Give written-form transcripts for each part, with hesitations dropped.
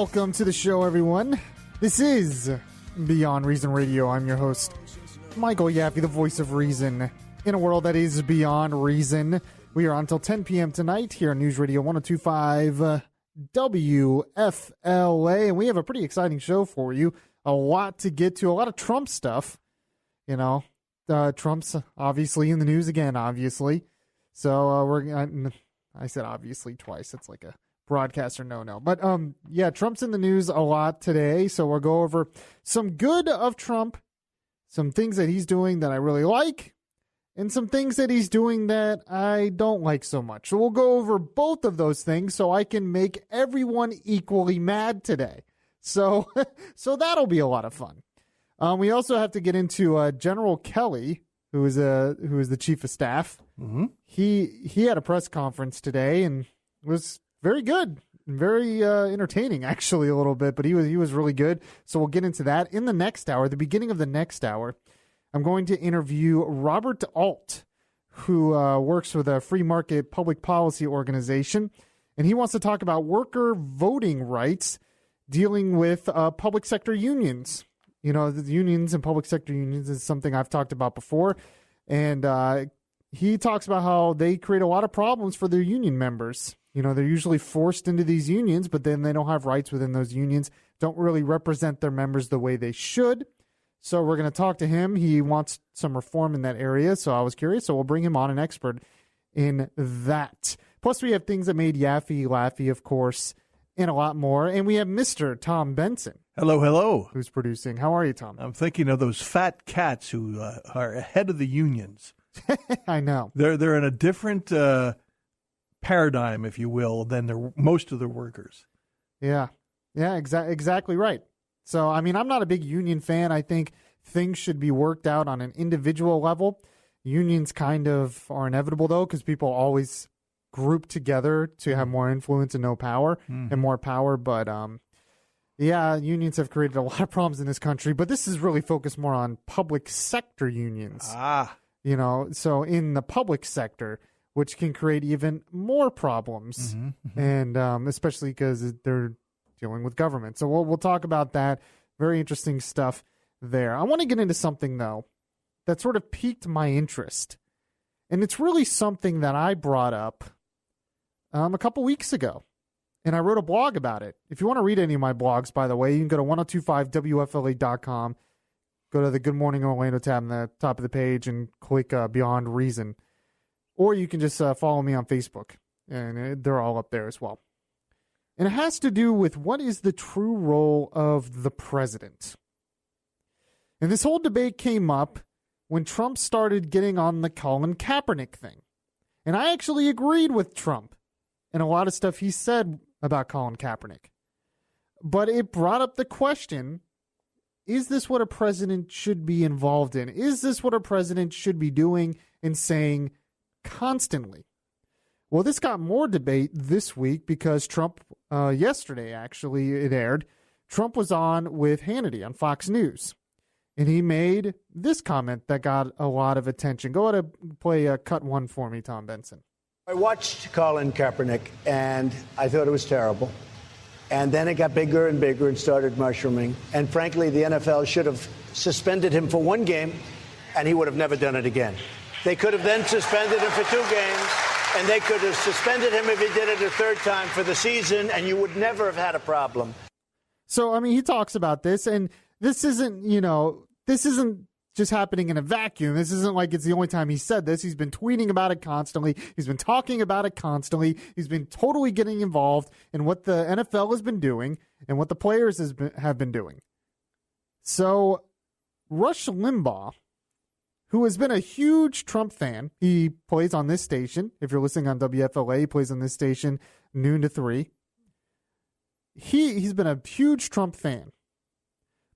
Welcome to the show, everyone. This is Beyond Reason Radio. I'm your host, Michael Yaffee, the voice of reason in a world that is beyond reason. We are on until 10 p.m. tonight here on News Radio 102.5 WFLA, and we have a pretty exciting show for you. A lot to get to, a lot of Trump stuff. You know, Trump's obviously in the news again, obviously. So I said obviously twice. It's like a broadcaster no. But yeah, Trump's in the news a lot today. So we'll go over some good of Trump, some things that he's doing that I really like, and some things that he's doing that I don't like so much. So we'll go over both of those things so I can make everyone equally mad today. So that'll be a lot of fun. We also have to get into General Kelly, who is the chief of staff. Mm-hmm. He had a press conference today and was very good, very entertaining, actually, a little bit. But he was really good. So we'll get into that in the next hour. The beginning of the next hour, I'm going to interview Robert Alt, who works with a free market public policy organization, and he wants to talk about worker voting rights, dealing with public sector unions. You know, the unions and public sector unions is something I've talked about before. And he talks about how they create a lot of problems for their union members. You know, they're usually forced into these unions, but then they don't have rights within those unions, don't really represent their members the way they should. So we're going to talk to him. He wants some reform in that area, so I was curious. So we'll bring him on, an expert in that. Plus, we have things that made Yaffee laughy, of course, and a lot more. And we have Mr. Tom Benson. Hello. Who's producing. How are you, Tom? I'm thinking of those fat cats who are ahead of the unions. I know. They're in a different paradigm, if you will, than most of the workers. Yeah, exactly right. So, I mean, I'm not a big union fan. I think things should be worked out on an individual level. Unions kind of are inevitable, though, because people always group together to have more influence and no power and more power. But, yeah, unions have created a lot of problems in this country. But this is really focused more on public sector unions. You know, so in the public sector, which can create even more problems, and especially because they're dealing with government. So we'll talk about that. Very interesting stuff there. I want to get into something, though, that sort of piqued my interest. And it's really something that I brought up a couple weeks ago. And I wrote a blog about it. If you want to read any of my blogs, by the way, you can go to 1025WFLA.com, go to the Good Morning Orlando tab on the top of the page and click Beyond Reason. Or you can just follow me on Facebook, and they're all up there as well. And it has to do with what is the true role of the president. And this whole debate came up when Trump started getting on the Colin Kaepernick thing. And I actually agreed with Trump and a lot of stuff he said about Colin Kaepernick. But it brought up the question, is this what a president should be involved in? Is this what a president should be doing and saying constantly? Well, this got more debate this week because Trump, yesterday actually it aired, Trump was on with Hannity on Fox News. And he made this comment that got a lot of attention. Go ahead and play cut one for me, Tom Benson. I watched Colin Kaepernick, and I thought it was terrible. And then it got bigger and bigger and started mushrooming. And frankly, the NFL should have suspended him for one game, and he would have never done it again. They could have then suspended him for 2 games, and they could have suspended him if he did it a third time for the season, and you would never have had a problem. So, I mean, he talks about this, and this isn't, this isn't just happening in a vacuum. This isn't like it's the only time he said this. He's been tweeting about it constantly. He's been talking about it constantly. He's been totally getting involved in what the NFL has been doing and what the players have been doing. So, Rush Limbaugh, who has been a huge Trump fan. He plays on this station. If you're listening on WFLA, he plays on this station noon to 3. He's been a huge Trump fan.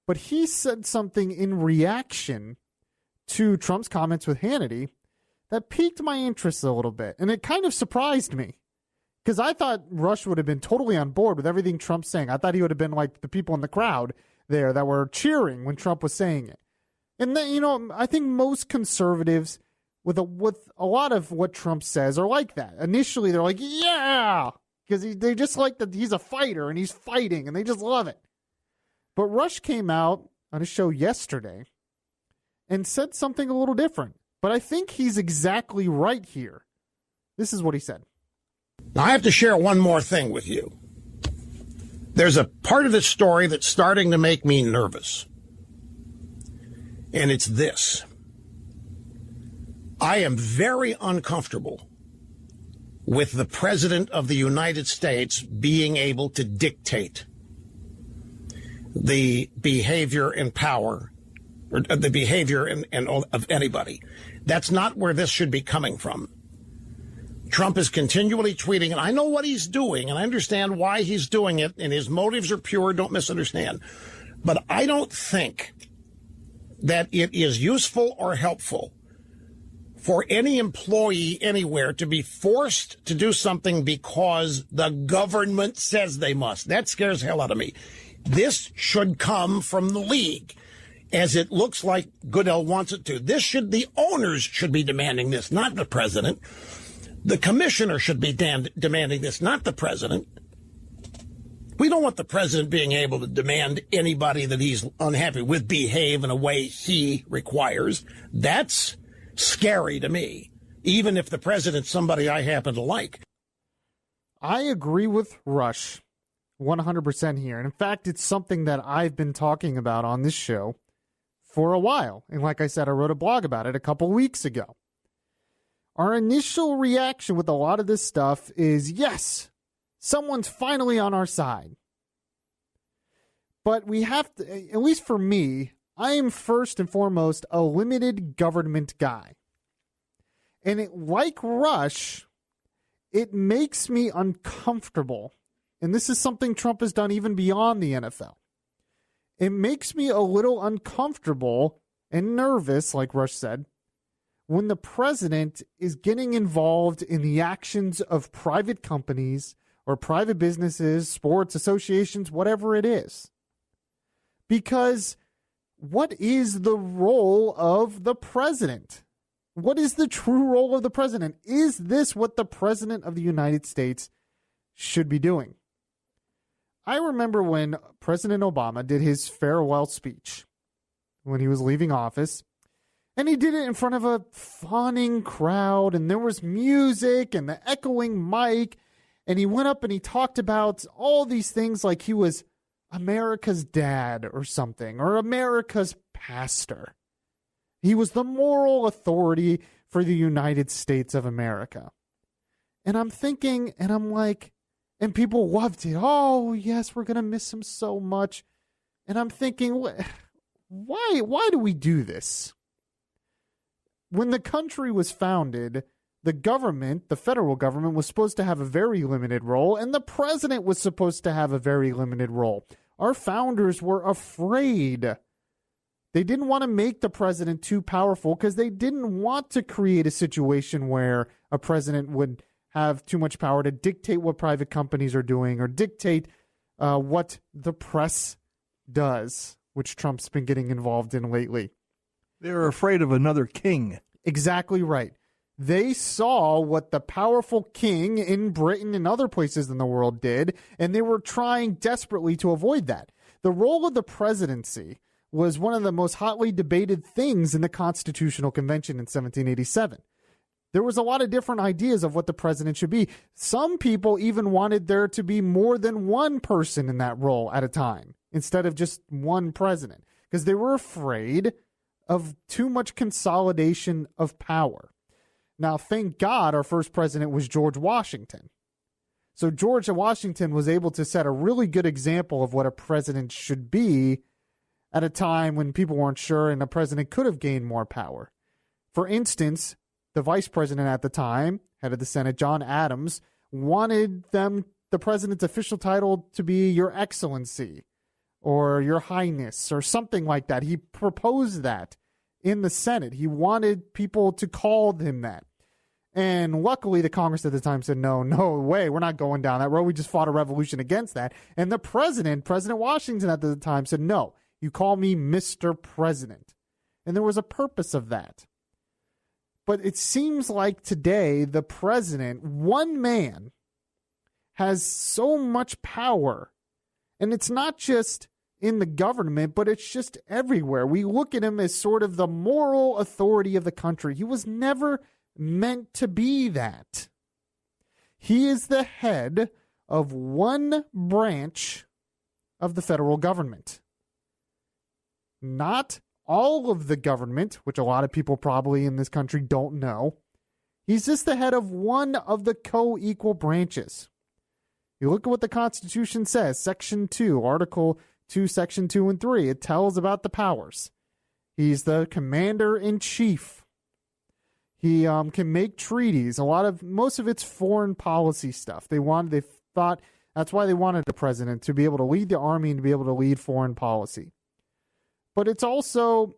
But he said something in reaction to Trump's comments with Hannity that piqued my interest a little bit. And it kind of surprised me because I thought Rush would have been totally on board with everything Trump's saying. I thought he would have been like the people in the crowd there that were cheering when Trump was saying it. And then, I think most conservatives with a lot of what Trump says are like that. Initially, they're like, yeah, because they just like that he's a fighter and he's fighting and they just love it. But Rush came out on a show yesterday and said something a little different. But I think he's exactly right here. This is what he said. Now, I have to share one more thing with you. There's a part of this story that's starting to make me nervous. And it's this. I am very uncomfortable with the President of the United States being able to dictate the behavior and power, or the behavior of anybody. That's not where this should be coming from. Trump is continually tweeting, and I know what he's doing, and I understand why he's doing it, and his motives are pure, don't misunderstand. But I don't think that it is useful or helpful for any employee anywhere to be forced to do something because the government says they must. That scares the hell out of me. This should come from the league, as it looks like Goodell wants it to. The owners should be demanding this, not the president. The commissioner should be demanding this, not the president. We don't want the president being able to demand anybody that he's unhappy with behave in a way he requires. That's scary to me, even if the president's somebody I happen to like. I agree with Rush 100% here. And in fact, it's something that I've been talking about on this show for a while. And like I said, I wrote a blog about it a couple weeks ago. Our initial reaction with a lot of this stuff is, yes, someone's finally on our side. But we have to, at least for me, I am first and foremost a limited government guy. And like Rush, it makes me uncomfortable. And this is something Trump has done even beyond the NFL. It makes me a little uncomfortable and nervous, like Rush said, when the president is getting involved in the actions of private companies or private businesses, sports associations, whatever it is. Because what is the role of the president? What is the true role of the president? Is this what the president of the United States should be doing? I remember when President Obama did his farewell speech when he was leaving office. And he did it in front of a fawning crowd, and there was music and the echoing mic. And he went up and he talked about all these things like he was America's dad or something, or America's pastor. He was the moral authority for the United States of America. And I'm thinking, and I'm like, and people loved it. Oh, yes, we're going to miss him so much. And I'm thinking, why do we do this? When the country was founded, the government, the federal government, was supposed to have a very limited role, and the president was supposed to have a very limited role. Our founders were afraid. They didn't want to make the president too powerful because they didn't want to create a situation where a president would have too much power to dictate what private companies are doing or dictate what the press does, which Trump's been getting involved in lately. They're afraid of another king. Exactly right. They saw what the powerful king in Britain and other places in the world did, and they were trying desperately to avoid that. The role of the presidency was one of the most hotly debated things in the Constitutional Convention in 1787. There was a lot of different ideas of what the president should be. Some people even wanted there to be more than one person in that role at a time, instead of just one president, because they were afraid of too much consolidation of power. Now, thank God our first president was George Washington. So George Washington was able to set a really good example of what a president should be at a time when people weren't sure and a president could have gained more power. For instance, the vice president at the time, head of the Senate, John Adams, wanted the president's official title to be Your Excellency or Your Highness or something like that. He proposed that in the Senate. He wanted people to call him that. And luckily, the Congress at the time said, no way, we're not going down that road. We just fought a revolution against that. And the President Washington at the time said, no, you call me Mr. President. And there was a purpose of that. But it seems like today, the president, one man, has so much power. And it's not just in the government, but it's just everywhere. We look at him as sort of the moral authority of the country. He was never meant to be that. He is the head of one branch of the federal government. Not all of the government, which a lot of people probably in this country don't know. He's just the head of one of the co-equal branches. You look at what the Constitution says, Section 2, Article 2, Section 2 and 3. It tells about the powers. He's the commander-in-chief. He can make treaties. Most of it's foreign policy stuff. They thought that's why they wanted the president, to be able to lead the army and to be able to lead foreign policy. But it's also,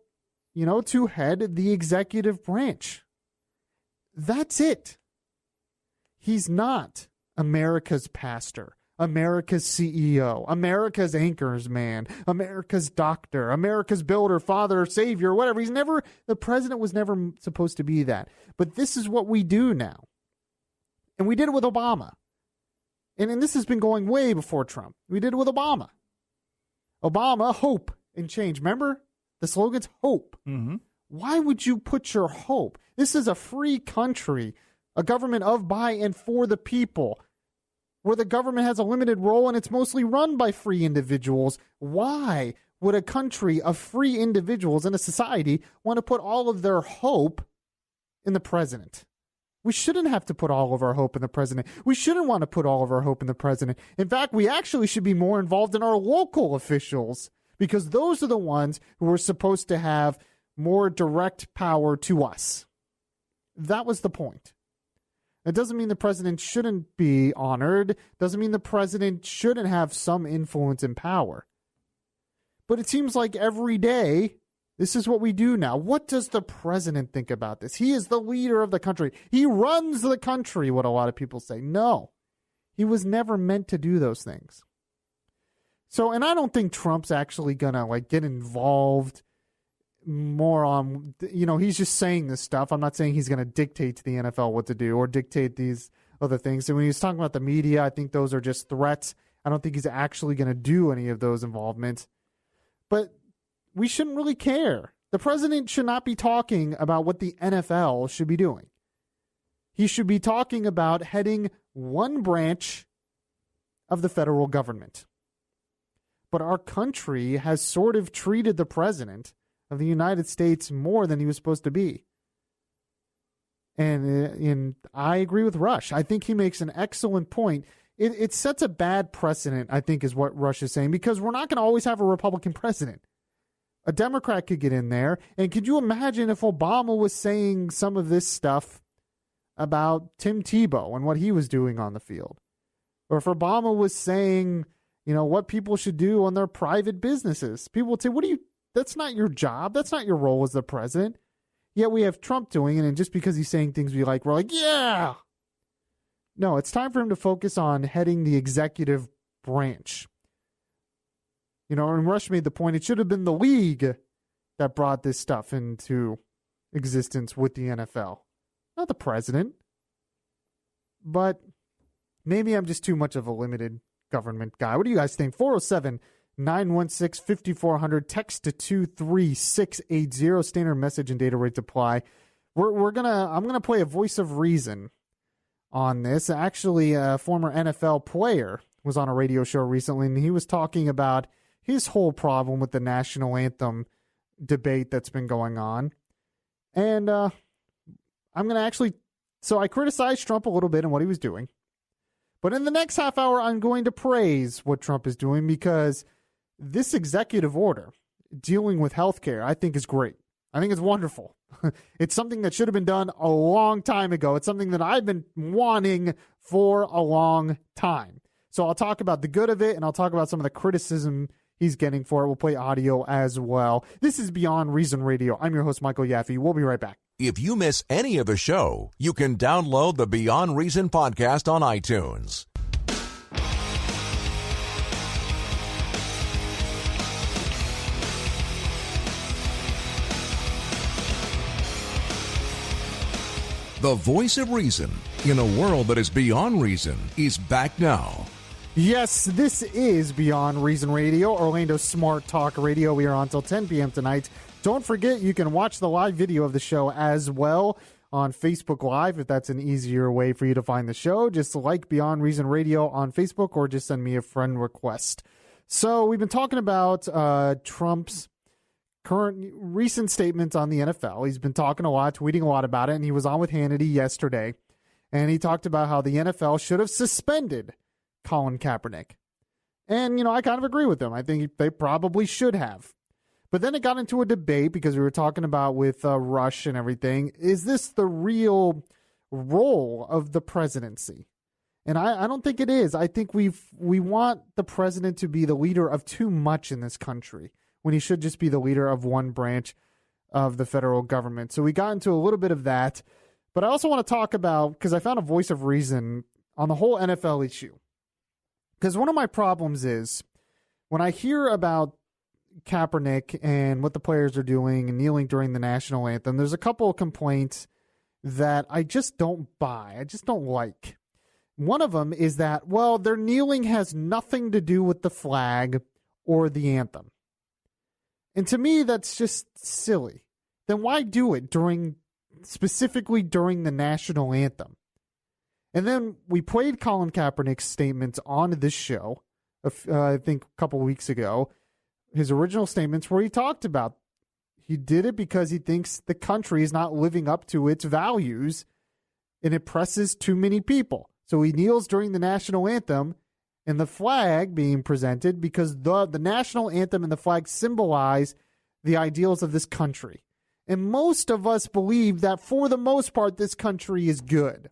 to head the executive branch. That's it. He's not America's pastor, America's CEO, America's anchors man, America's doctor, America's builder, father, savior, whatever. The president was never supposed to be that. But this is what we do now. And we did it with Obama. And this has been going way before Trump. We did it with Obama. Obama, hope and change. Remember? The slogan's hope. Mm-hmm. Why would you put your hope? This is a free country, a government of, by, and for the people, where the government has a limited role and it's mostly run by free individuals. Why would a country of free individuals in a society want to put all of their hope in the president? We shouldn't have to put all of our hope in the president. We shouldn't want to put all of our hope in the president. In fact, we actually should be more involved in our local officials, because those are the ones who are supposed to have more direct power to us. That was the point. It doesn't mean the president shouldn't be honored. Doesn't mean the president shouldn't have some influence and power. But it seems like every day, this is what we do now. What does the president think about this? He is the leader of the country. He runs the country, what a lot of people say. No, he was never meant to do those things. So, and I don't think Trump's actually going to get involved more on, he's just saying this stuff. I'm not saying he's going to dictate to the NFL what to do or dictate these other things. So when he's talking about the media, I think those are just threats. I don't think he's actually going to do any of those involvements. But we shouldn't really care. The president should not be talking about what the NFL should be doing. He should be talking about heading one branch of the federal government. But our country has sort of treated the president of the United States more than he was supposed to be. And I agree with Rush. I think he makes an excellent point. It sets a bad precedent, I think, is what Rush is saying, because we're not going to always have a Republican president. A Democrat could get in there. And could you imagine if Obama was saying some of this stuff about Tim Tebow and what he was doing on the field? Or if Obama was saying, what people should do on their private businesses? People would say, that's not your job. That's not your role as the president. Yet we have Trump doing it, and just because he's saying things we like, we're like, yeah. No, it's time for him to focus on heading the executive branch. And Rush made the point, it should have been the league that brought this stuff into existence with the NFL, not the president. But maybe I'm just too much of a limited government guy. What do you guys think? 407-916-5400. Text to 23680. Standard message and data rates apply. I'm gonna play a voice of reason on this. Actually, a former NFL player was on a radio show recently, and he was talking about his whole problem with the national anthem debate that's been going on. And I'm going to actually... So I criticized Trump a little bit and what he was doing. But in the next half hour, I'm going to praise what Trump is doing, because this executive order dealing with healthcare, I think, is great. I think it's wonderful. It's something that should have been done a long time ago. It's something that I've been wanting for a long time. So I'll talk about the good of it, and I'll talk about some of the criticism he's getting for it. We'll play audio as well. This is Beyond Reason Radio. I'm your host, Michael Yaffee. We'll be right back. If you miss any of the show, you can download the Beyond Reason podcast on iTunes. The voice of reason in a world that is beyond reason is back now. Yes, this is Beyond Reason Radio, Orlando's smart talk radio. We are on until 10 p.m. tonight. Don't forget, you can watch the live video of the show as well on Facebook Live, if that's an easier way for you to find the show. Just like Beyond Reason Radio on Facebook, or just send me a friend request. So we've been talking about Trump's recent statements on the NFL. He's been talking a lot, tweeting a lot about it, and he was on with Hannity yesterday, and he talked about how the NFL should have suspended Colin Kaepernick. And, I kind of agree with him. I think they probably should have. But then it got into a debate because we were talking about with Rush and everything. Is this the real role of the presidency? And I don't think it is. I think we want the president to be the leader of too much in this country when he should just be the leader of one branch of the federal government. So we got into a little bit of that. But I also want to talk about, because I found a voice of reason on the whole NFL issue. Because one of my problems is when I hear about Kaepernick and what the players are doing and kneeling during the national anthem, there's a couple of complaints that I just don't buy. I just don't like. One of them is that, well, their kneeling has nothing to do with the flag or the anthem. And to me, that's just silly. Then why do it specifically during the national anthem? And then we played Colin Kaepernick's statements on this show, I think a couple weeks ago, his original statements where he talked about he did it because he thinks the country is not living up to its values and it presses too many people. So he kneels during the national anthem and the flag being presented because the national anthem and the flag symbolize the ideals of this country. And most of us believe that for the most part, this country is good.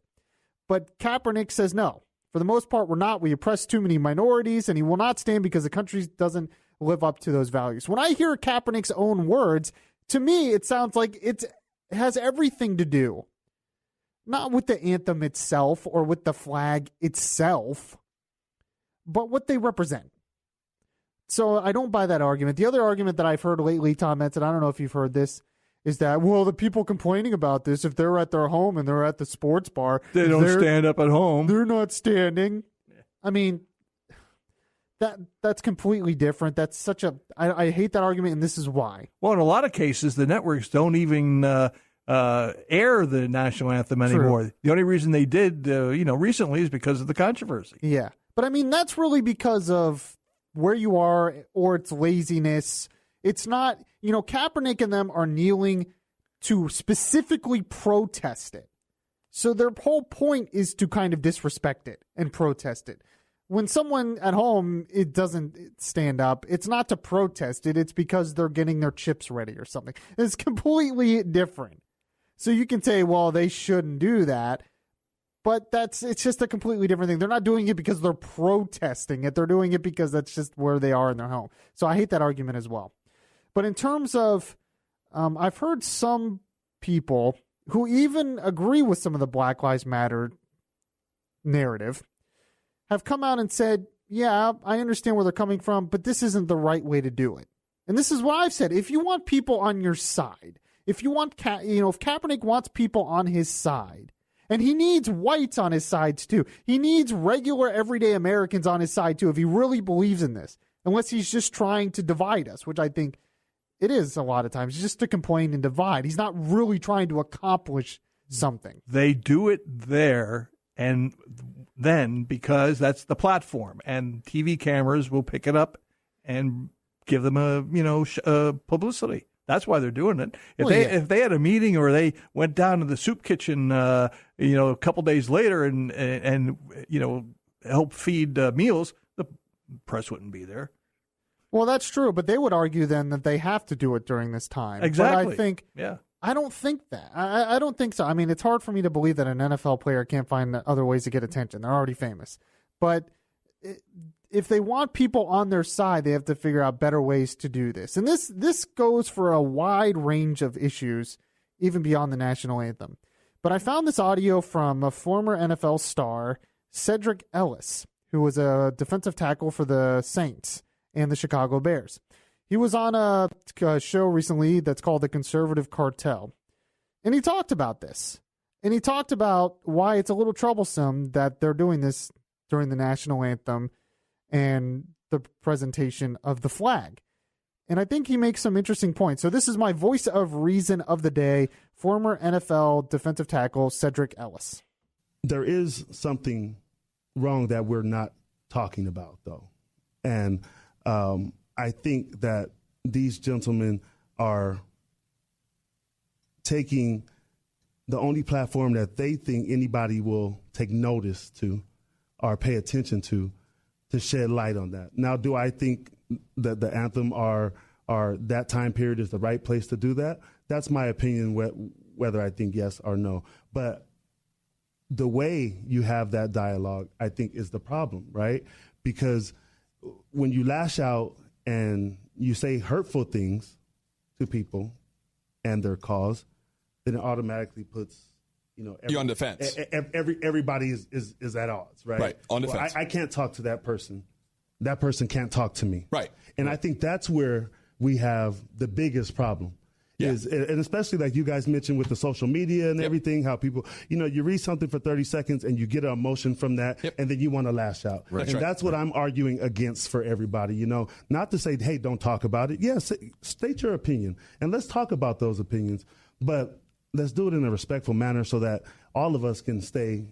But Kaepernick says, no, for the most part, we're not. We oppress too many minorities, and he will not stand because the country doesn't live up to those values. When I hear Kaepernick's own words, to me, it sounds like it has everything to do, not with the anthem itself or with the flag itself, but what they represent. So I don't buy that argument. The other argument that I've heard lately, Tom Menton, I don't know if you've heard this, is that, well, the people complaining about this, if they're at their home and they're at the sports bar, they don't stand up at home. They're not standing. I mean, that's completely different. That's such a I hate that argument, and this is why. Well, in a lot of cases, the networks don't even air the national anthem anymore. True. The only reason they did, recently is because of the controversy. Yeah, but I mean, that's really because of where you are or it's laziness. It's not, Kaepernick and them are kneeling to specifically protest it. So their whole point is to kind of disrespect it and protest it. When someone at home, it doesn't stand up, it's not to protest it. It's because they're getting their chips ready or something. It's completely different. So you can say, well, they shouldn't do that. But it's just a completely different thing. They're not doing it because they're protesting it. They're doing it because that's just where they are in their home. So I hate that argument as well. But in terms of, I've heard some people who even agree with some of the Black Lives Matter narrative have come out and said, yeah, I understand where they're coming from, but this isn't the right way to do it. And this is what I've said. If you want people on your side, if you want, if Kaepernick wants people on his side, and he needs whites on his sides too. He needs regular, everyday Americans on his side too, if he really believes in this, unless he's just trying to divide us, which I think it is a lot of times, just to complain and divide. He's not really trying to accomplish something. They do it there, and then because that's the platform, and TV cameras will pick it up and give them a publicity. That's why they're doing it. If they had a meeting or they went down to the soup kitchen, a couple days later and help feed meals, the press wouldn't be there. Well, that's true, but they would argue then that they have to do it during this time. Exactly. But I don't think that. I don't think so. I mean, it's hard for me to believe that an NFL player can't find other ways to get attention. They're already famous. But if they want people on their side, they have to figure out better ways to do this. And this goes for a wide range of issues, even beyond the national anthem. But I found this audio from a former NFL star, Cedric Ellis, who was a defensive tackle for the Saints and the Chicago Bears. He was on a show recently that's called The Conservative Cartel, and he talked about this. And he talked about why it's a little troublesome that they're doing this during the national anthem and the presentation of the flag. And I think he makes some interesting points. So this is my voice of reason of the day, former NFL defensive tackle Cedric Ellis. There is something wrong that we're not talking about, though. And I think that these gentlemen are taking the only platform that they think anybody will take notice to or pay attention to shed light on that. Now, do I think that the anthem or that time period is the right place to do that? That's my opinion, whether I think yes or no. But the way you have that dialogue, I think, is the problem, right? Because when you lash out and you say hurtful things to people and their cause, then it automatically puts, you're on defense. Everybody is at odds, right? Right, on defense. I can't talk to that person. That person can't talk to me. Right. And I think that's where we have the biggest problem. Yeah. And especially like you guys mentioned with the social media and everything, how people, you read something for 30 seconds and you get an emotion from that, and then you want to lash out. Right. And that's what I'm arguing against for everybody, not to say, hey, don't talk about it. Yes, state your opinion and let's talk about those opinions, but let's do it in a respectful manner so that all of us can stay,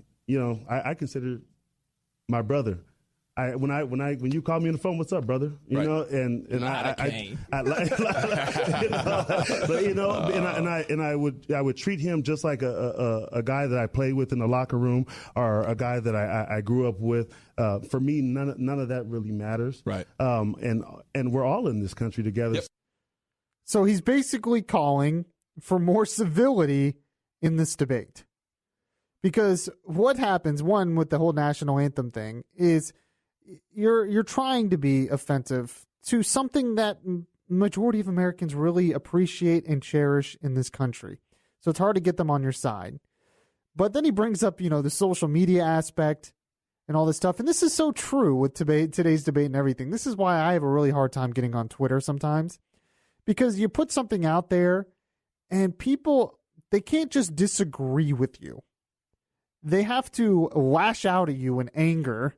I consider my brother. When you call me on the phone, what's up, brother? Right. And I would treat him just like a guy that I play with in the locker room or a guy that I grew up with. For me, none of that really matters. Right. And we're all in this country together. Yep. So he's basically calling for more civility in this debate. Because what happens, one, with the whole national anthem thing is you're trying to be offensive to something that majority of Americans really appreciate and cherish in this country. So it's hard to get them on your side. But then he brings up, the social media aspect and all this stuff. And this is so true with today's debate and everything. This is why I have a really hard time getting on Twitter sometimes. Because you put something out there and people, they can't just disagree with you. They have to lash out at you in anger.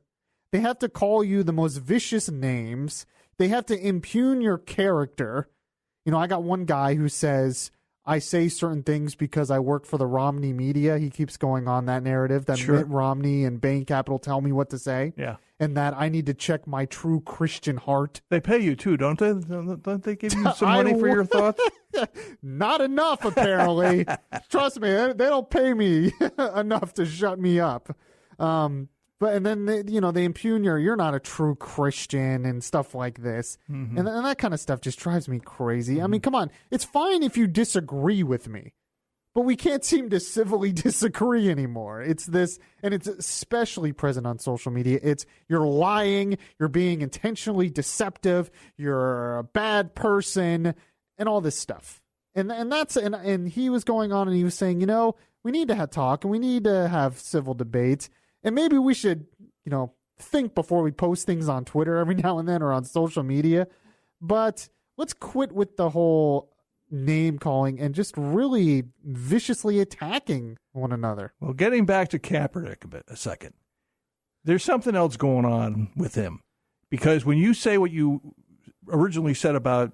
They have to call you the most vicious names. They have to impugn your character. I got one guy who says, I say certain things because I work for the Romney media. He keeps going on that narrative that Sure. Mitt Romney and Bain Capital tell me what to say. Yeah. And that I need to check my true Christian heart. They pay you too, don't they? Don't they give you some money for your thoughts? Not enough, apparently. Trust me, they don't pay me enough to shut me up. And then they impugn you're not a true Christian and stuff like this, and that kind of stuff just drives me crazy. I mean, come on, it's fine if you disagree with me, but we can't seem to civilly disagree anymore. It's this, and it's especially present on social media. It's you're lying, you're being intentionally deceptive, you're a bad person, and all this stuff. And he was going on and he was saying, we need to have talk and we need to have civil debates. And maybe we should, think before we post things on Twitter every now and then or on social media. But let's quit with the whole name calling and just really viciously attacking one another. Well, getting back to Kaepernick a second, there's something else going on with him. Because when you say what you originally said about,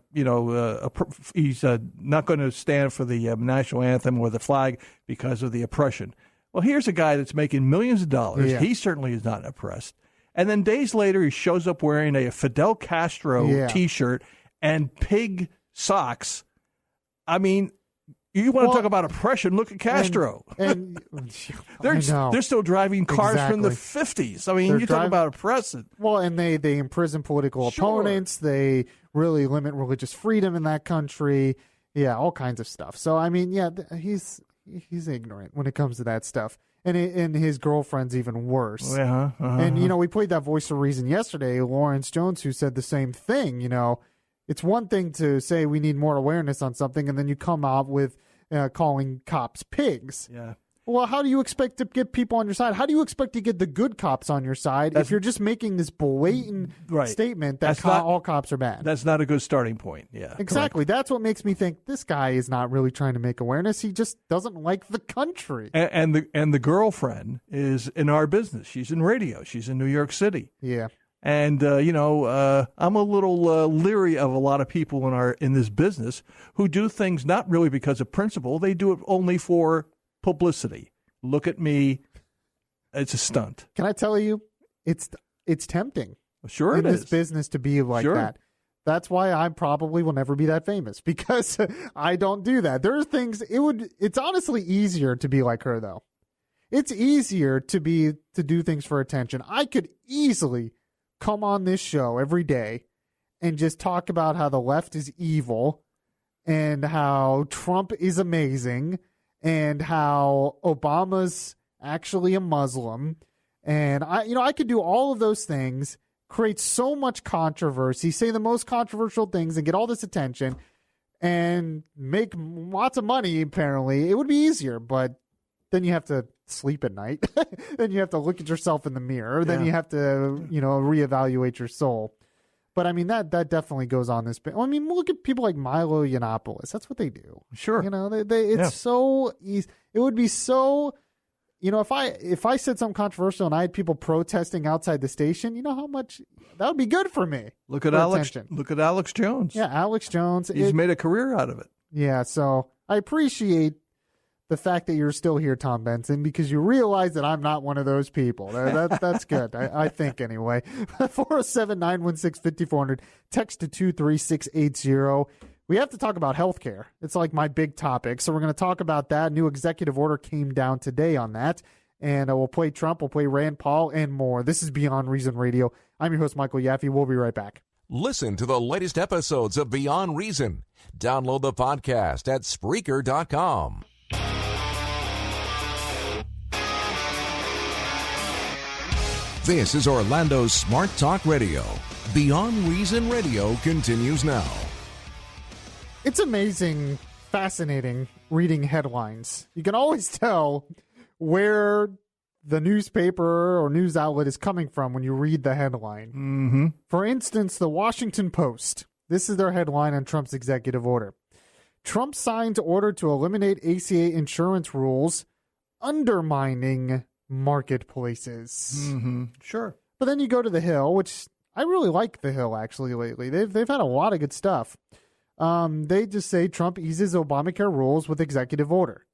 he's not going to stand for the national anthem or the flag because of the oppression. Well, here's a guy that's making millions of dollars. Yeah. He certainly is not oppressed. And then days later, he shows up wearing a Fidel Castro T-shirt and pig socks. I mean, you want to talk about oppression? Look at Castro. And they're still driving cars from the 50s. I mean, you talk about oppressive. Well, and they imprison political opponents. They really limit religious freedom in that country. Yeah, all kinds of stuff. So, I mean, he's ignorant when it comes to that stuff. And his girlfriend's even worse. And, we played that voice of reason yesterday, Lawrence Jones, who said the same thing. It's one thing to say we need more awareness on something, and then you come out with calling cops pigs. Yeah. Well, how do you expect to get people on your side? How do you expect to get the good cops on your side if you're just making this blatant statement that all cops are bad? That's not a good starting point. Yeah, exactly. Correct. That's what makes me think this guy is not really trying to make awareness. He just doesn't like the country. And the girlfriend is in our business. She's in radio. She's in New York City. Yeah. And I'm a little leery of a lot of people in this business who do things not really because of principle. They do it only for publicity. Look at me. It's a stunt. Can I tell you, it's tempting. Sure, in this business to be like that. That's why I probably will never be that famous, because I don't do that. There are things it's honestly easier to be like her, though. It's easier to do things for attention. I could easily come on this show every day and just talk about how the left is evil and how Trump is amazing and how Obama's actually a Muslim. And I could do all of those things, create so much controversy, say the most controversial things and get all this attention and make lots of money, apparently. It would be easier, but then you have to sleep at night. Then you have to look at yourself in the mirror. Yeah. Then you have to, reevaluate your soul. But I mean, that definitely goes on this bit. I mean, look at people like Milo Yiannopoulos. That's what they do. Sure. It's so easy. It would be so, if I said something controversial and I had people protesting outside the station, you know how much that would be good for me. Look at Alex Jones. Yeah, Alex Jones. He's made a career out of it. Yeah. So I appreciate the fact that you're still here, Tom Benson, because you realize that I'm not one of those people. That's good. I think anyway. 407-916-5400. Text to 23680. We have to talk about healthcare. It's like my big topic. So we're going to talk about that. New executive order came down today on that. And we'll play Trump, we'll play Rand Paul, and more. This is Beyond Reason Radio. I'm your host, Michael Yaffee. We'll be right back. Listen to the latest episodes of Beyond Reason. Download the podcast at Spreaker.com. This is Orlando's Smart Talk Radio. Beyond Reason Radio continues now. It's amazing, fascinating reading headlines. You can always tell where the newspaper or news outlet is coming from when you read the headline. Mm-hmm. For instance, the Washington Post. This is their headline on Trump's executive order. Trump signs order to eliminate ACA insurance rules, undermining marketplaces. Mm-hmm. Sure. But then you go to The Hill, which I really like The Hill, actually, lately. They've had a lot of good stuff. They just say Trump eases Obamacare rules with executive order.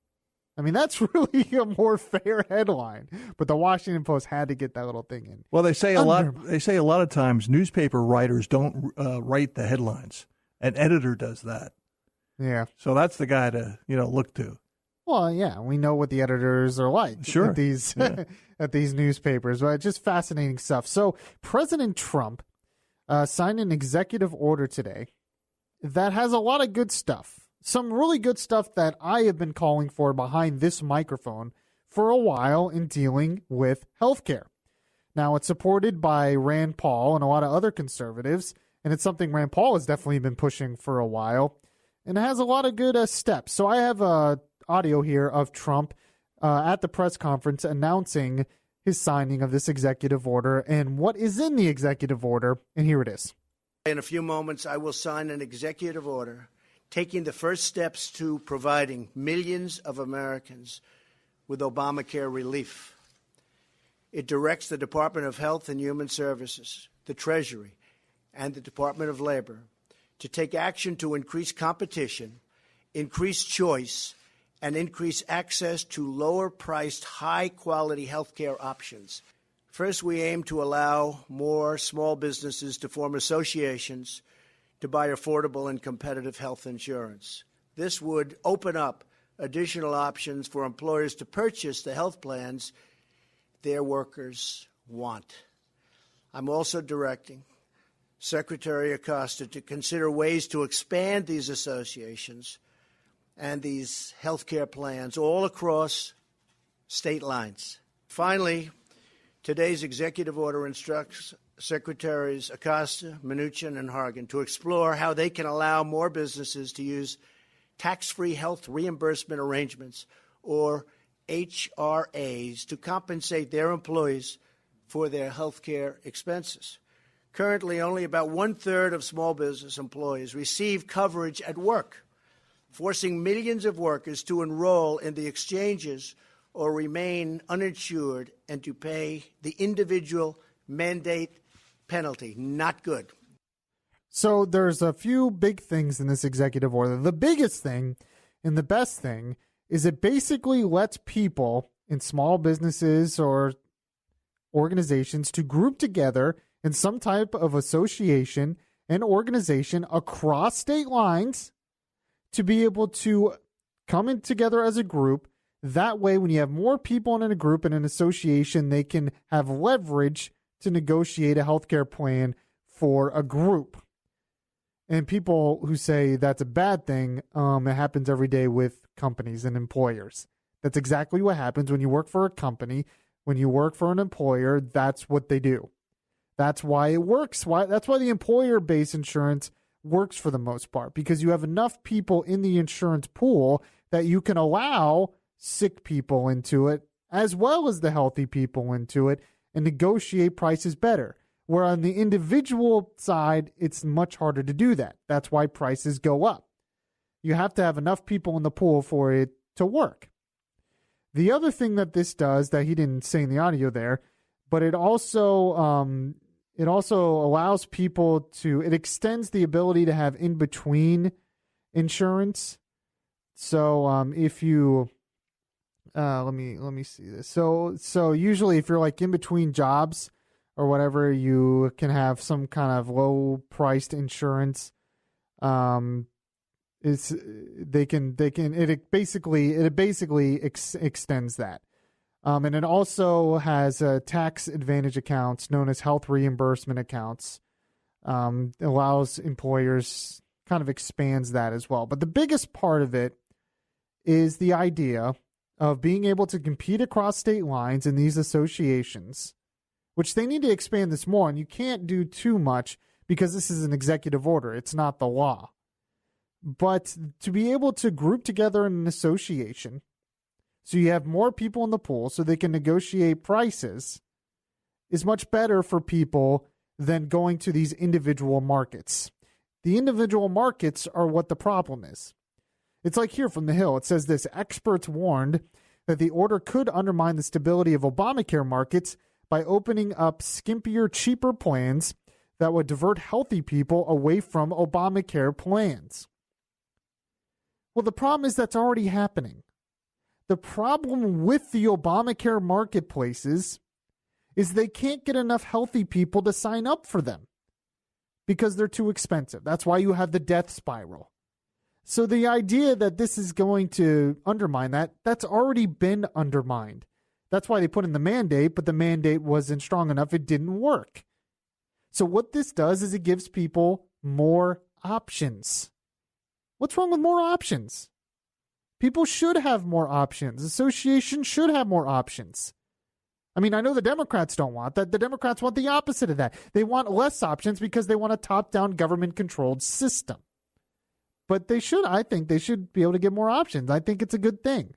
I mean, that's really a more fair headline. But the Washington Post had to get that little thing in. Well, they say a lot. They say a lot of times newspaper writers don't write the headlines. An editor does that. Yeah. So that's the guy to look to. Well, yeah, we know what the editors are like sure. at these at these newspapers, but just fascinating stuff. So President Trump signed an executive order today that has a lot of good stuff. Some really good stuff that I have been calling for behind this microphone for a while in dealing with healthcare. Now, it's supported by Rand Paul and a lot of other conservatives, and it's something Rand Paul has definitely been pushing for a while, and it has a lot of good steps. So I have audio here of Trump at the press conference announcing his signing of this executive order and what is in the executive order, and here it is. In a few moments, I will sign an executive order taking the first steps to providing millions of Americans with Obamacare relief. It directs the Department of Health and Human Services, the Treasury, and the Department of Labor to take action to increase competition, increase choice, and increase access to lower-priced, high-quality health care options. First, we aim to allow more small businesses to form associations to buy affordable and competitive health insurance. This would open up additional options for employers to purchase the health plans their workers want. I'm also directing Secretary Acosta to consider ways to expand these associations and these health care plans all across state lines. Finally, today's executive order instructs Secretaries Acosta, Mnuchin, and Hargan to explore how they can allow more businesses to use tax-free health reimbursement arrangements, or HRAs to compensate their employees for their health care expenses. Currently, only about 1/3 of small business employees receive coverage at work, forcing millions of workers to enroll in the exchanges or remain uninsured and to pay the individual mandate penalty. Not good. So there's a few big things in this executive order. The biggest thing and the best thing is it basically lets people in small businesses or organizations to group together in some type of association and organization across state lines to be able to come in together as a group. That way, when you have more people in a group and an association, they can have leverage to negotiate a healthcare plan for a group. And people who say that's a bad thing, it happens every day with companies and employers. That's exactly what happens when you work for a company. When you work for an employer, that's what they do. That's why it works. That's why the employer-based insurance works for the most part, because you have enough people in the insurance pool that you can allow sick people into it as well as the healthy people into it and negotiate prices better. Where on the individual side, it's much harder to do that. That's why prices go up. You have to have enough people in the pool for it to work. The other thing that this does that he didn't say in the audio there, but it also allows people to, it extends the ability to have in-between insurance. So if you, let me see this. So usually if you're like in between jobs or whatever, you can have some kind of low-priced insurance. It basically extends that. And it also has tax advantage accounts known as health reimbursement accounts. It allows employers, kind of expands that as well. But the biggest part of it is the idea of being able to compete across state lines in these associations, which they need to expand this more. And you can't do too much because this is an executive order. It's not the law. But to be able to group together in an association so you have more people in the pool so they can negotiate prices is much better for people than going to these individual markets. The individual markets are what the problem is. It's like here from the Hill. It says this: experts warned that the order could undermine the stability of Obamacare markets by opening up skimpier, cheaper plans that would divert healthy people away from Obamacare plans. Well, the problem is that's already happening. The problem with the Obamacare marketplaces is they can't get enough healthy people to sign up for them because they're too expensive. That's why you have the death spiral. So the idea that this is going to undermine that, that's already been undermined. That's why they put in the mandate, but the mandate wasn't strong enough. It didn't work. So what this does is it gives people more options. What's wrong with more options? People should have more options. Associations should have more options. I mean, I know the Democrats don't want that. The Democrats want the opposite of that. They want less options because they want a top-down government-controlled system. But I think they should be able to get more options. I think it's a good thing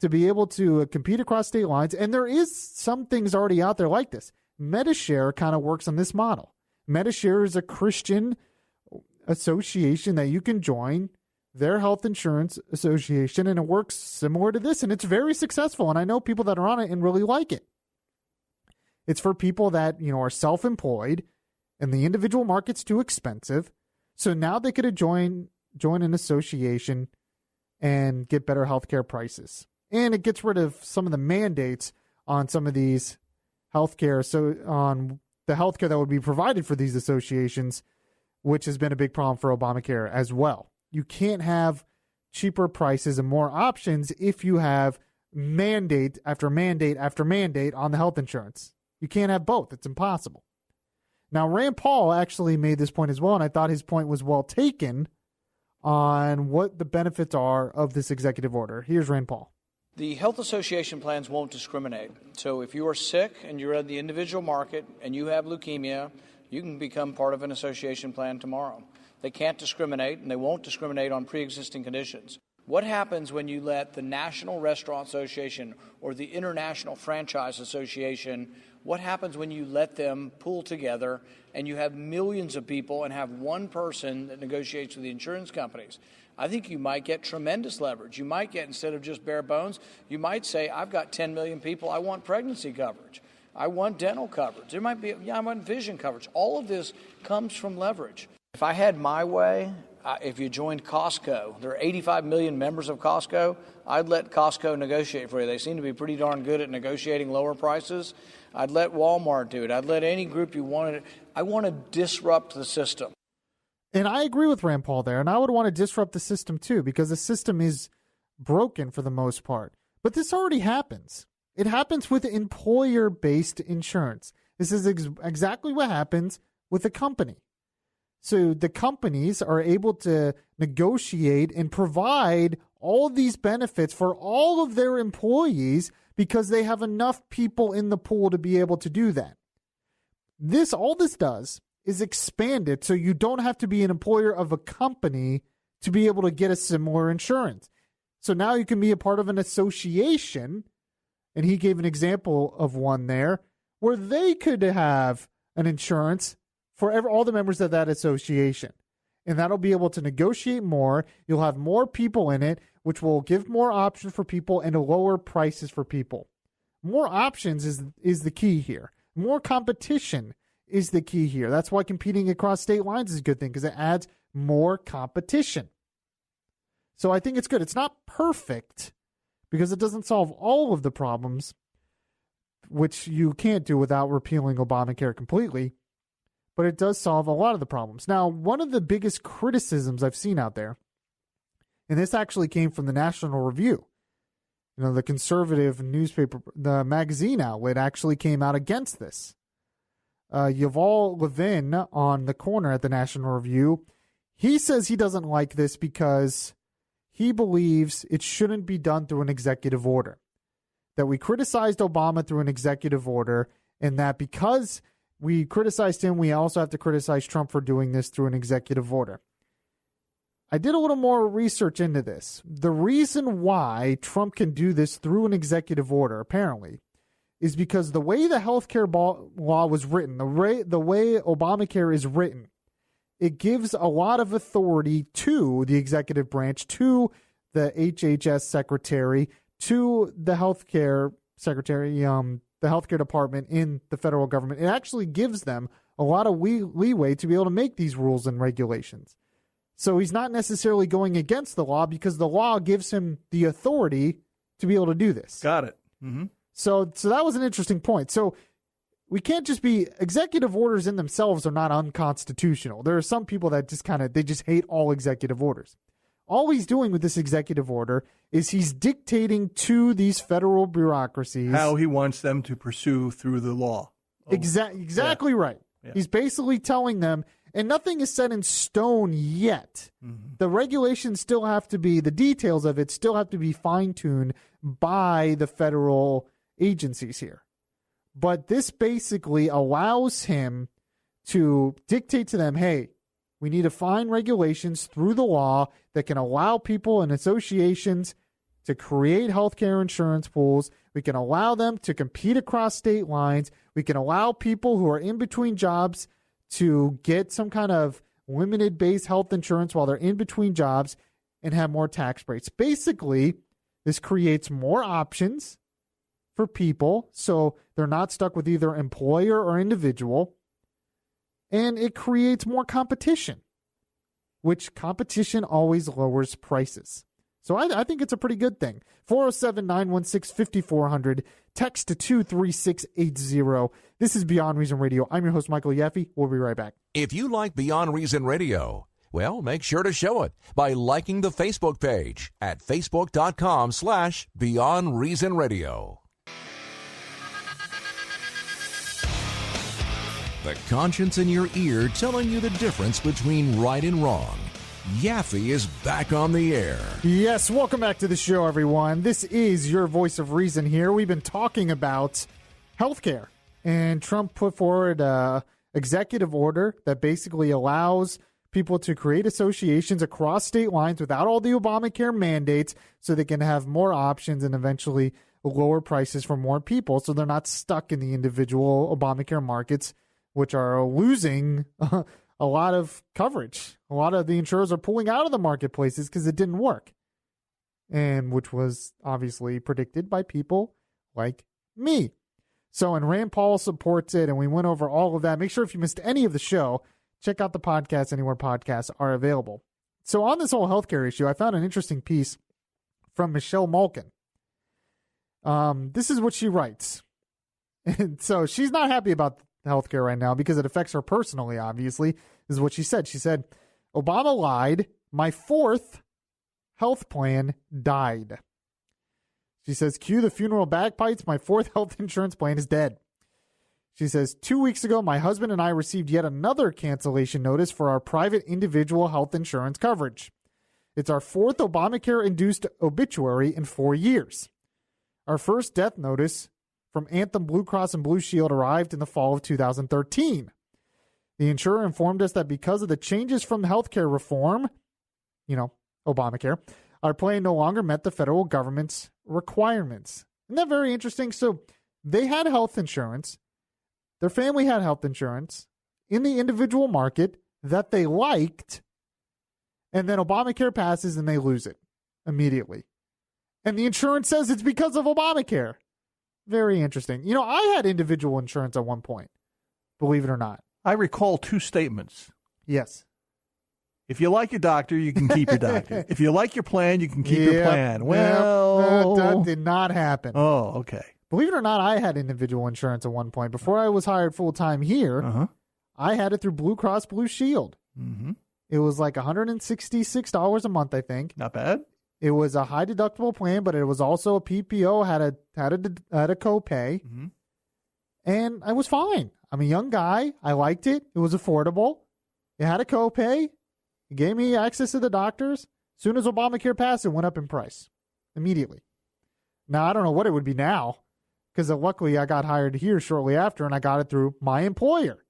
to be able to compete across state lines. And there is some things already out there like this. Medishare kind of works on this model. Medishare is a Christian association that you can join, their health insurance association, and it works similar to this, and it's very successful. And I know people that are on it and really like it. It's for people that, are self-employed and the individual market's too expensive. So now they could join an association and get better healthcare prices. And it gets rid of some of the mandates on some of these healthcare, so on the healthcare that would be provided for these associations, which has been a big problem for Obamacare as well. You can't have cheaper prices and more options if you have mandate after mandate after mandate on the health insurance. You can't have both. It's impossible. Now, Rand Paul actually made this point as well, and I thought his point was well taken on what the benefits are of this executive order. Here's Rand Paul. The health association plans won't discriminate. So if you are sick and you're at the individual market and you have leukemia, you can become part of an association plan tomorrow. They can't discriminate, and they won't discriminate on pre-existing conditions. What happens when you let the National Restaurant Association or the International Franchise Association, what happens when you let them pool together and you have millions of people and have one person that negotiates with the insurance companies? I think you might get tremendous leverage. You might get, instead of just bare bones, you might say, I've got 10 million people, I want pregnancy coverage. I want dental coverage. There might be, I want vision coverage. All of this comes from leverage. If I had my way, if you joined Costco, there are 85 million members of Costco, I'd let Costco negotiate for you. They seem to be pretty darn good at negotiating lower prices. I'd let Walmart do it. I'd let any group you wanted. I want to disrupt the system. And I agree with Rand Paul there, and I would want to disrupt the system too, because the system is broken for the most part. But this already happens. It happens with employer-based insurance. This is exactly what happens with a company. So the companies are able to negotiate and provide all of these benefits for all of their employees because they have enough people in the pool to be able to do that. All this does is expand it so you don't have to be an employer of a company to be able to get a similar insurance. So now you can be a part of an association, and he gave an example of one there, where they could have an insurance for all the members of that association. And that'll be able to negotiate more. You'll have more people in it, which will give more options for people and lower prices for people. More options is the key here. More competition is the key here. That's why competing across state lines is a good thing, because it adds more competition. So I think it's good. It's not perfect because it doesn't solve all of the problems, which you can't do without repealing Obamacare completely, but it does solve a lot of the problems. Now, one of the biggest criticisms I've seen out there, and this actually came from the National Review, the conservative newspaper, the magazine outlet actually came out against this. Yuval Levin on the corner at the National Review, he says he doesn't like this because he believes it shouldn't be done through an executive order. That we criticized Obama through an executive order, and that because we criticized him, we also have to criticize Trump for doing this through an executive order. I did a little more research into this. The reason why Trump can do this through an executive order, apparently, is because the way the healthcare law was written, the way Obamacare is written, it gives a lot of authority to the executive branch, to the HHS secretary, to the healthcare secretary, the healthcare department in the federal government. It actually gives them a lot of leeway to be able to make these rules and regulations. So he's not necessarily going against the law because the law gives him the authority to be able to do this. Got it. Mm-hmm. So that was an interesting point. So we can't just be, executive orders in themselves are not unconstitutional. There are some people that they just hate all executive orders. All he's doing with this executive order is he's dictating to these federal bureaucracies how he wants them to pursue through the law. Exactly right. Yeah. He's basically telling them, and nothing is set in stone yet. Mm-hmm. The regulations still have to be, the details of it still have to be fine-tuned by the federal agencies here. But this basically allows him to dictate to them, hey, we need to find regulations through the law that can allow people and associations to create healthcare insurance pools. We can allow them to compete across state lines. We can allow people who are in between jobs to get some kind of limited-based health insurance while they're in between jobs and have more tax breaks. Basically, this creates more options for people so they're not stuck with either employer or individual. And it creates more competition, which competition always lowers prices. So I think it's a pretty good thing. 407-916-5400. Text to 23680. This is Beyond Reason Radio. I'm your host, Michael Yaffee. We'll be right back. If you like Beyond Reason Radio, well, make sure to show it by liking the Facebook page at facebook.com/Beyond Reason Radio. The conscience in your ear telling you the difference between right and wrong. Yaffee is back on the air. Yes, welcome back to the show, everyone. This is your voice of reason here. We've been talking about healthcare, and Trump put forward an executive order that basically allows people to create associations across state lines without all the Obamacare mandates so they can have more options and eventually lower prices for more people so they're not stuck in the individual Obamacare markets, which are losing a lot of coverage. A lot of the insurers are pulling out of the marketplaces because it didn't work, and which was obviously predicted by people like me. So, and Rand Paul supports it, and we went over all of that. Make sure if you missed any of the show, check out the podcast anywhere podcasts are available. So on this whole healthcare issue, I found an interesting piece from Michelle Malkin. This is what she writes. And so she's not happy about healthcare right now because it affects her personally, obviously. This is what she said. She said, Obama lied. My fourth health plan died. She says, cue the funeral bagpipes. My fourth health insurance plan is dead. She says, 2 weeks ago, my husband and I received yet another cancellation notice for our private individual health insurance coverage. It's our fourth Obamacare-induced obituary in 4 years. Our first death notice from Anthem Blue Cross and Blue Shield arrived in the fall of 2013. The insurer informed us that because of the changes from healthcare reform, Obamacare, our plan no longer met the federal government's requirements. Isn't that very interesting? So they had health insurance. Their family had health insurance in the individual market that they liked, and then Obamacare passes and they lose it immediately. And the insurance says it's because of Obamacare. Very interesting. I had individual insurance at one point, believe it or not. I recall two statements. Yes. If you like your doctor, you can keep your doctor. If you like your plan, you can keep your plan. Well, that did not happen. Oh, okay. Believe it or not, I had individual insurance at one point. Before I was hired full-time here, I had it through Blue Cross Blue Shield. Mm-hmm. It was like $166 a month, I think. Not bad. It was a high deductible plan, but it was also a PPO, had a copay, and I was fine. I'm a young guy. I liked it. It was affordable. It had a copay. It gave me access to the doctors. As soon as Obamacare passed, it went up in price immediately. Now, I don't know what it would be now, because luckily I got hired here shortly after, and I got it through my employer,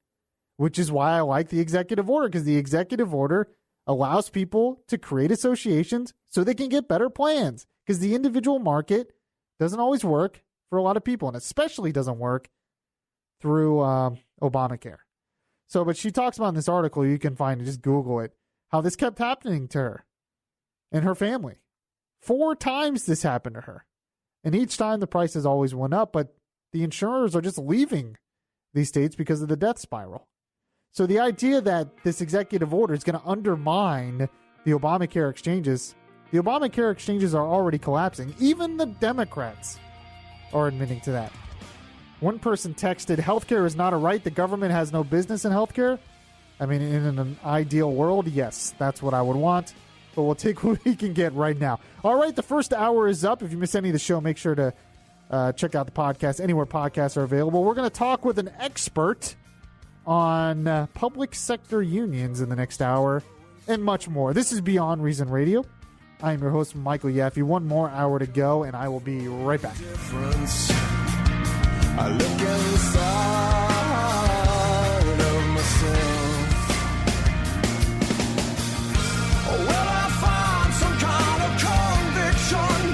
which is why I like the executive order, because the executive order allows people to create associations so they can get better plans, because the individual market doesn't always work for a lot of people, and especially doesn't work through Obamacare. So, but she talks about in this article, you can find it, just Google it, how this kept happening to her and her family. 4 times this happened to her. And each time the prices always went up, but the insurers are just leaving these states because of the death spiral. So the idea that this executive order is going to undermine the Obamacare exchanges, the Obamacare exchanges are already collapsing. Even the Democrats are admitting to that. One person texted, healthcare is not a right. The government has no business in healthcare. I mean, in an ideal world, yes, that's what I would want. But we'll take what we can get right now. All right, the first hour is up. If you miss any of the show, make sure to check out the podcast anywhere podcasts are available. We're going to talk with an expert on public sector unions in the next hour and much more. This is Beyond Reason Radio. I am your host, Michael Yaffee. One more hour to go, and I will be right back. I look inside of myself. Will I find some kind of conviction?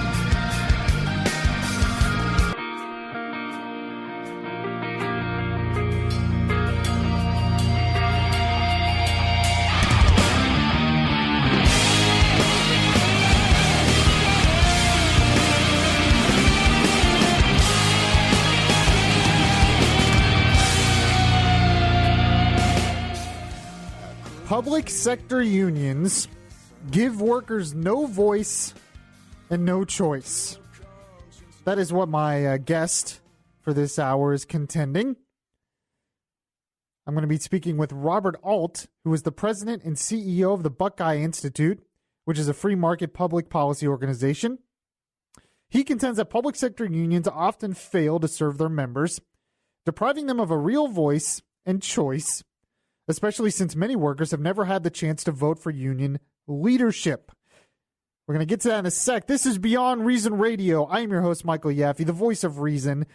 Public sector unions give workers no voice and no choice. That is what my guest for this hour is contending. I'm going to be speaking with Robert Alt, who is the president and CEO of the Buckeye Institute, which is a free market public policy organization. He contends that public sector unions often fail to serve their members, depriving them of a real voice and choice, especially since many workers have never had the chance to vote for union leadership. We're going to get to that in a sec. This is Beyond Reason Radio. I am your host, Michael Yaffee, the voice of reason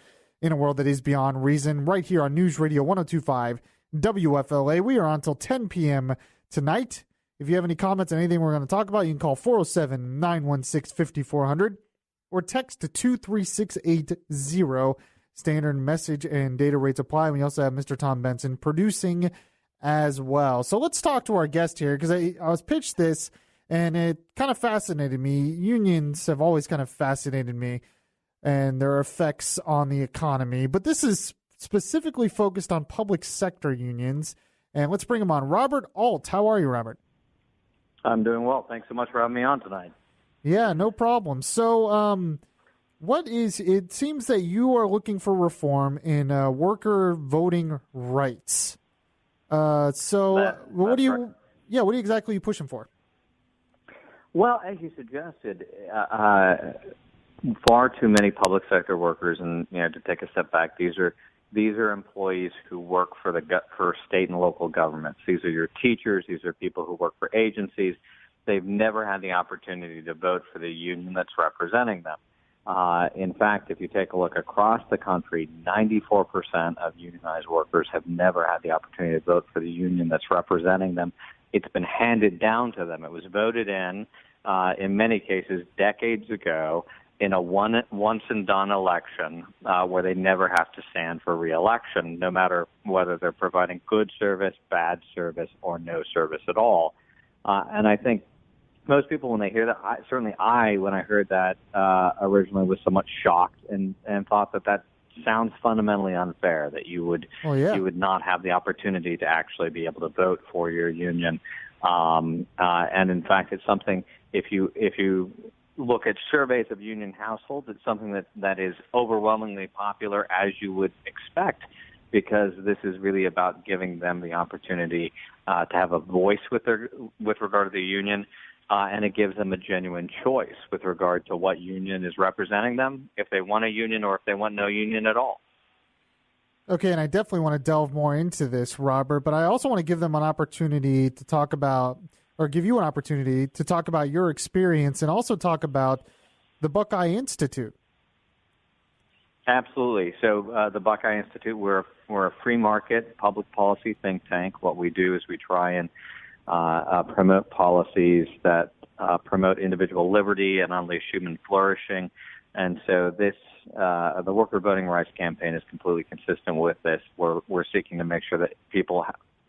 in a world that is beyond reason, right here on News Radio 102.5 WFLA. We are on until 10 p.m. tonight. If you have any comments on anything we're going to talk about, you can call 407-916-5400 or text to 23680. Standard message and data rates apply. We also have Mr. Tom Benson producing as well. So let's talk to our guest here, because I was pitched this and it kind of fascinated me. Unions have always kind of fascinated me and their effects on the economy. But this is specifically focused on public sector unions. And let's bring him on. Robert Alt. How are you, Robert? I'm doing well. Thanks so much for having me on tonight. Yeah, no problem. So, it seems that you are looking for reform in worker voting rights. What are you exactly pushing for? Well, as you suggested, far too many public sector workers, and to take a step back, these are employees who work for for state and local governments. These are your teachers. These are people who work for agencies. They've never had the opportunity to vote for the union that's representing them. In fact, if you take a look across the country, 94% of unionized workers have never had the opportunity to vote for the union that's representing them. It's been handed down to them. It was voted in many cases, decades ago, in a once-and-done election where they never have to stand for re-election, no matter whether they're providing good service, bad service, or no service at all. And I think most people, when they hear that, when I heard that originally, was somewhat shocked and thought that sounds fundamentally unfair, that you would not have the opportunity to actually be able to vote for your union. And in fact, it's something, if you look at surveys of union households, it's something that is overwhelmingly popular, as you would expect, because this is really about giving them the opportunity to have a voice with regard to the union, and it gives them a genuine choice with regard to what union is representing them, if they want a union or if they want no union at all. Okay, and I definitely want to delve more into this, Robert, but I also want to give them an opportunity to talk about, or give you an opportunity to talk about your experience and also talk about the Buckeye Institute. Absolutely. So the Buckeye Institute, we're a free market public policy think tank. What we do is we try and promote policies that promote individual liberty and unleash human flourishing. And so the Worker Voting Rights Campaign is completely consistent with this. We're seeking to make sure that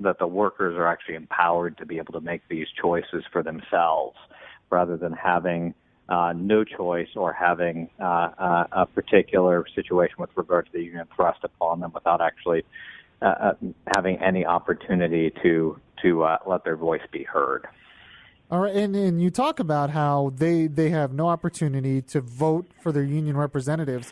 that the workers are actually empowered to be able to make these choices for themselves, rather than having no choice or having a particular situation with regard to the union thrust upon them without actually having any opportunity to let their voice be heard. All right, and you talk about how they have no opportunity to vote for their union representatives.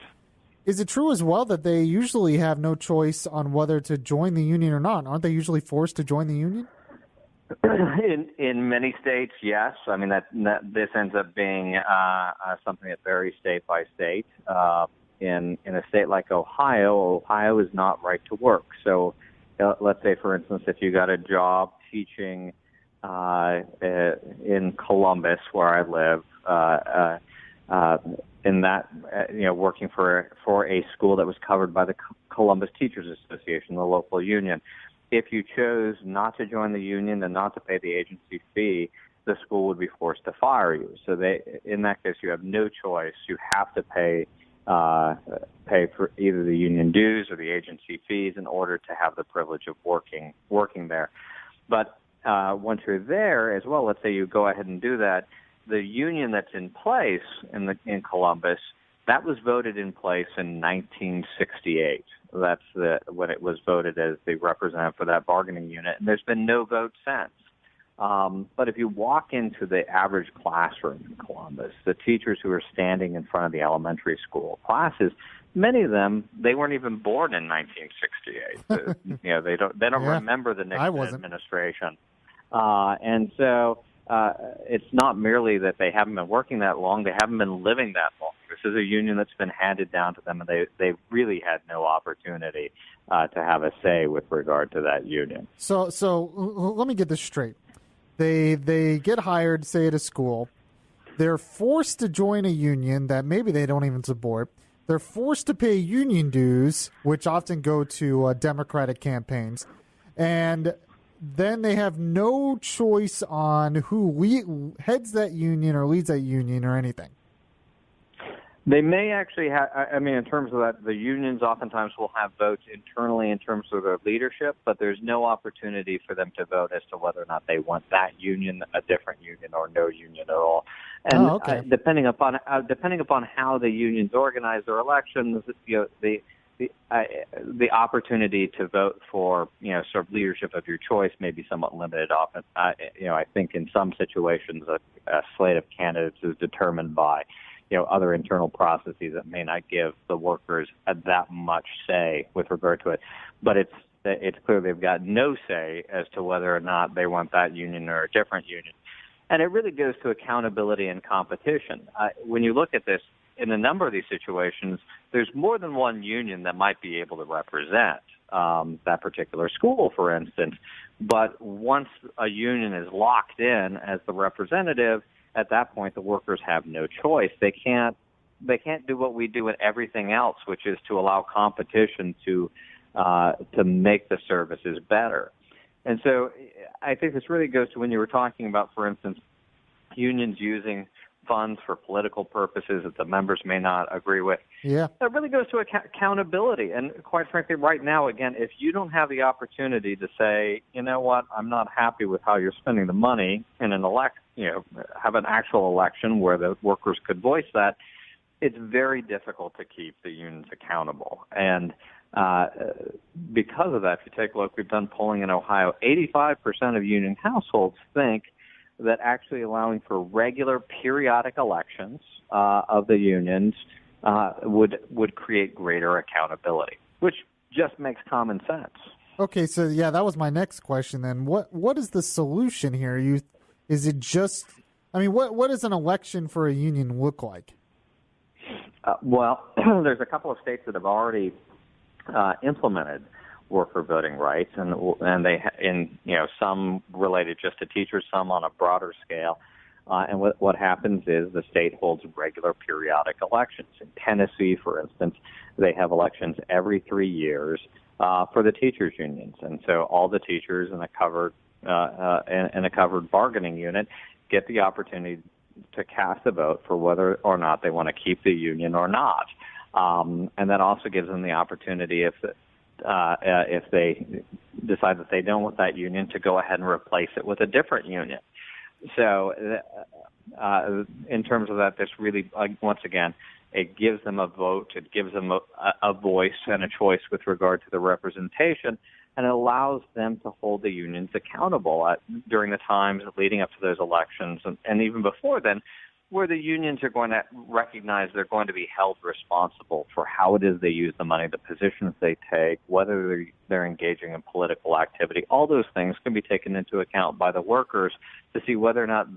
Is it true as well that they usually have no choice on whether to join the union or not? Aren't they usually forced to join the union? In many states, yes. I mean, that this ends up being something that varies state by state. In a state like Ohio is not right to work. So let's say, for instance, if you got a job teaching in Columbus, where I live, in that, working for a school that was covered by the Columbus Teachers Association, the local union. If you chose not to join the union and not to pay the agency fee, the school would be forced to fire you. So in that case, you have no choice. You have to pay for either the union dues or the agency fees in order to have the privilege of working there. But once you're there as well, let's say you go ahead and do that, the union that's in place in Columbus, that was voted in place in 1968. That's when it was voted as the representative for that bargaining unit, and there's been no vote since. But if you walk into the average classroom in Columbus, the teachers who are standing in front of the elementary school classes, many of them, they weren't even born in 1968. They don't remember the Nixon administration, and so it's not merely that they haven't been working that long; they haven't been living that long. This is a union that's been handed down to them, and they've really had no opportunity to have a say with regard to that union. So let me get this straight. They get hired, say, at a school. They're forced to join a union that maybe they don't even support. They're forced to pay union dues, which often go to Democratic campaigns. And then they have no choice on who heads that union or leads that union or anything. They may actually have, I mean, in terms of that, the unions oftentimes will have votes internally in terms of their leadership, but there's no opportunity for them to vote as to whether or not they want that union, a different union, or no union at all. And depending upon how the unions organize their elections, the opportunity to vote for, sort of leadership of your choice may be somewhat limited. Often, I think in some situations a slate of candidates is determined by other internal processes that may not give the workers that much say with regard to it. But it's clear they've got no say as to whether or not they want that union or a different union. And it really goes to accountability and competition. When you look at this, in a number of these situations, there's more than one union that might be able to represent that particular school, for instance. But once a union is locked in as the representative, at that point, the workers have no choice. They can't do what we do in everything else, which is to allow competition to make the services better. And so I think this really goes to when you were talking about, for instance, unions using funds for political purposes that the members may not agree with. Yeah. That really goes to accountability. And quite frankly, right now, again, if you don't have the opportunity to say, you know what, I'm not happy with how you're spending the money in an have an actual election where the workers could voice that, it's very difficult to keep the unions accountable. And because of that, if you take a look, we've done polling in Ohio, 85% of union households think that actually allowing for regular periodic elections of the unions would create greater accountability, which just makes common sense. Okay, so that was my next question then. What is the solution here? Is it just, what does an election for a union look like? Well, there's a couple of states that have already implemented worker voting rights, and they some related just to teachers, some on a broader scale. And what happens is the state holds regular periodic elections. In Tennessee, for instance, they have elections every 3 years for the teachers unions, and so all the teachers in a covered bargaining unit get the opportunity to cast a vote for whether or not they want to keep the union or not. And that also gives them the opportunity, if they decide that they don't want that union, to go ahead and replace it with a different union. So in terms of that, this really, once again, it gives them a vote, it gives them a voice and a choice with regard to the representation, and it allows them to hold the unions accountable during the times leading up to those elections and even before then, where the unions are going to recognize they're going to be held responsible for how it is they use the money, the positions they take, whether they're engaging in political activity. All those things can be taken into account by the workers to see whether or not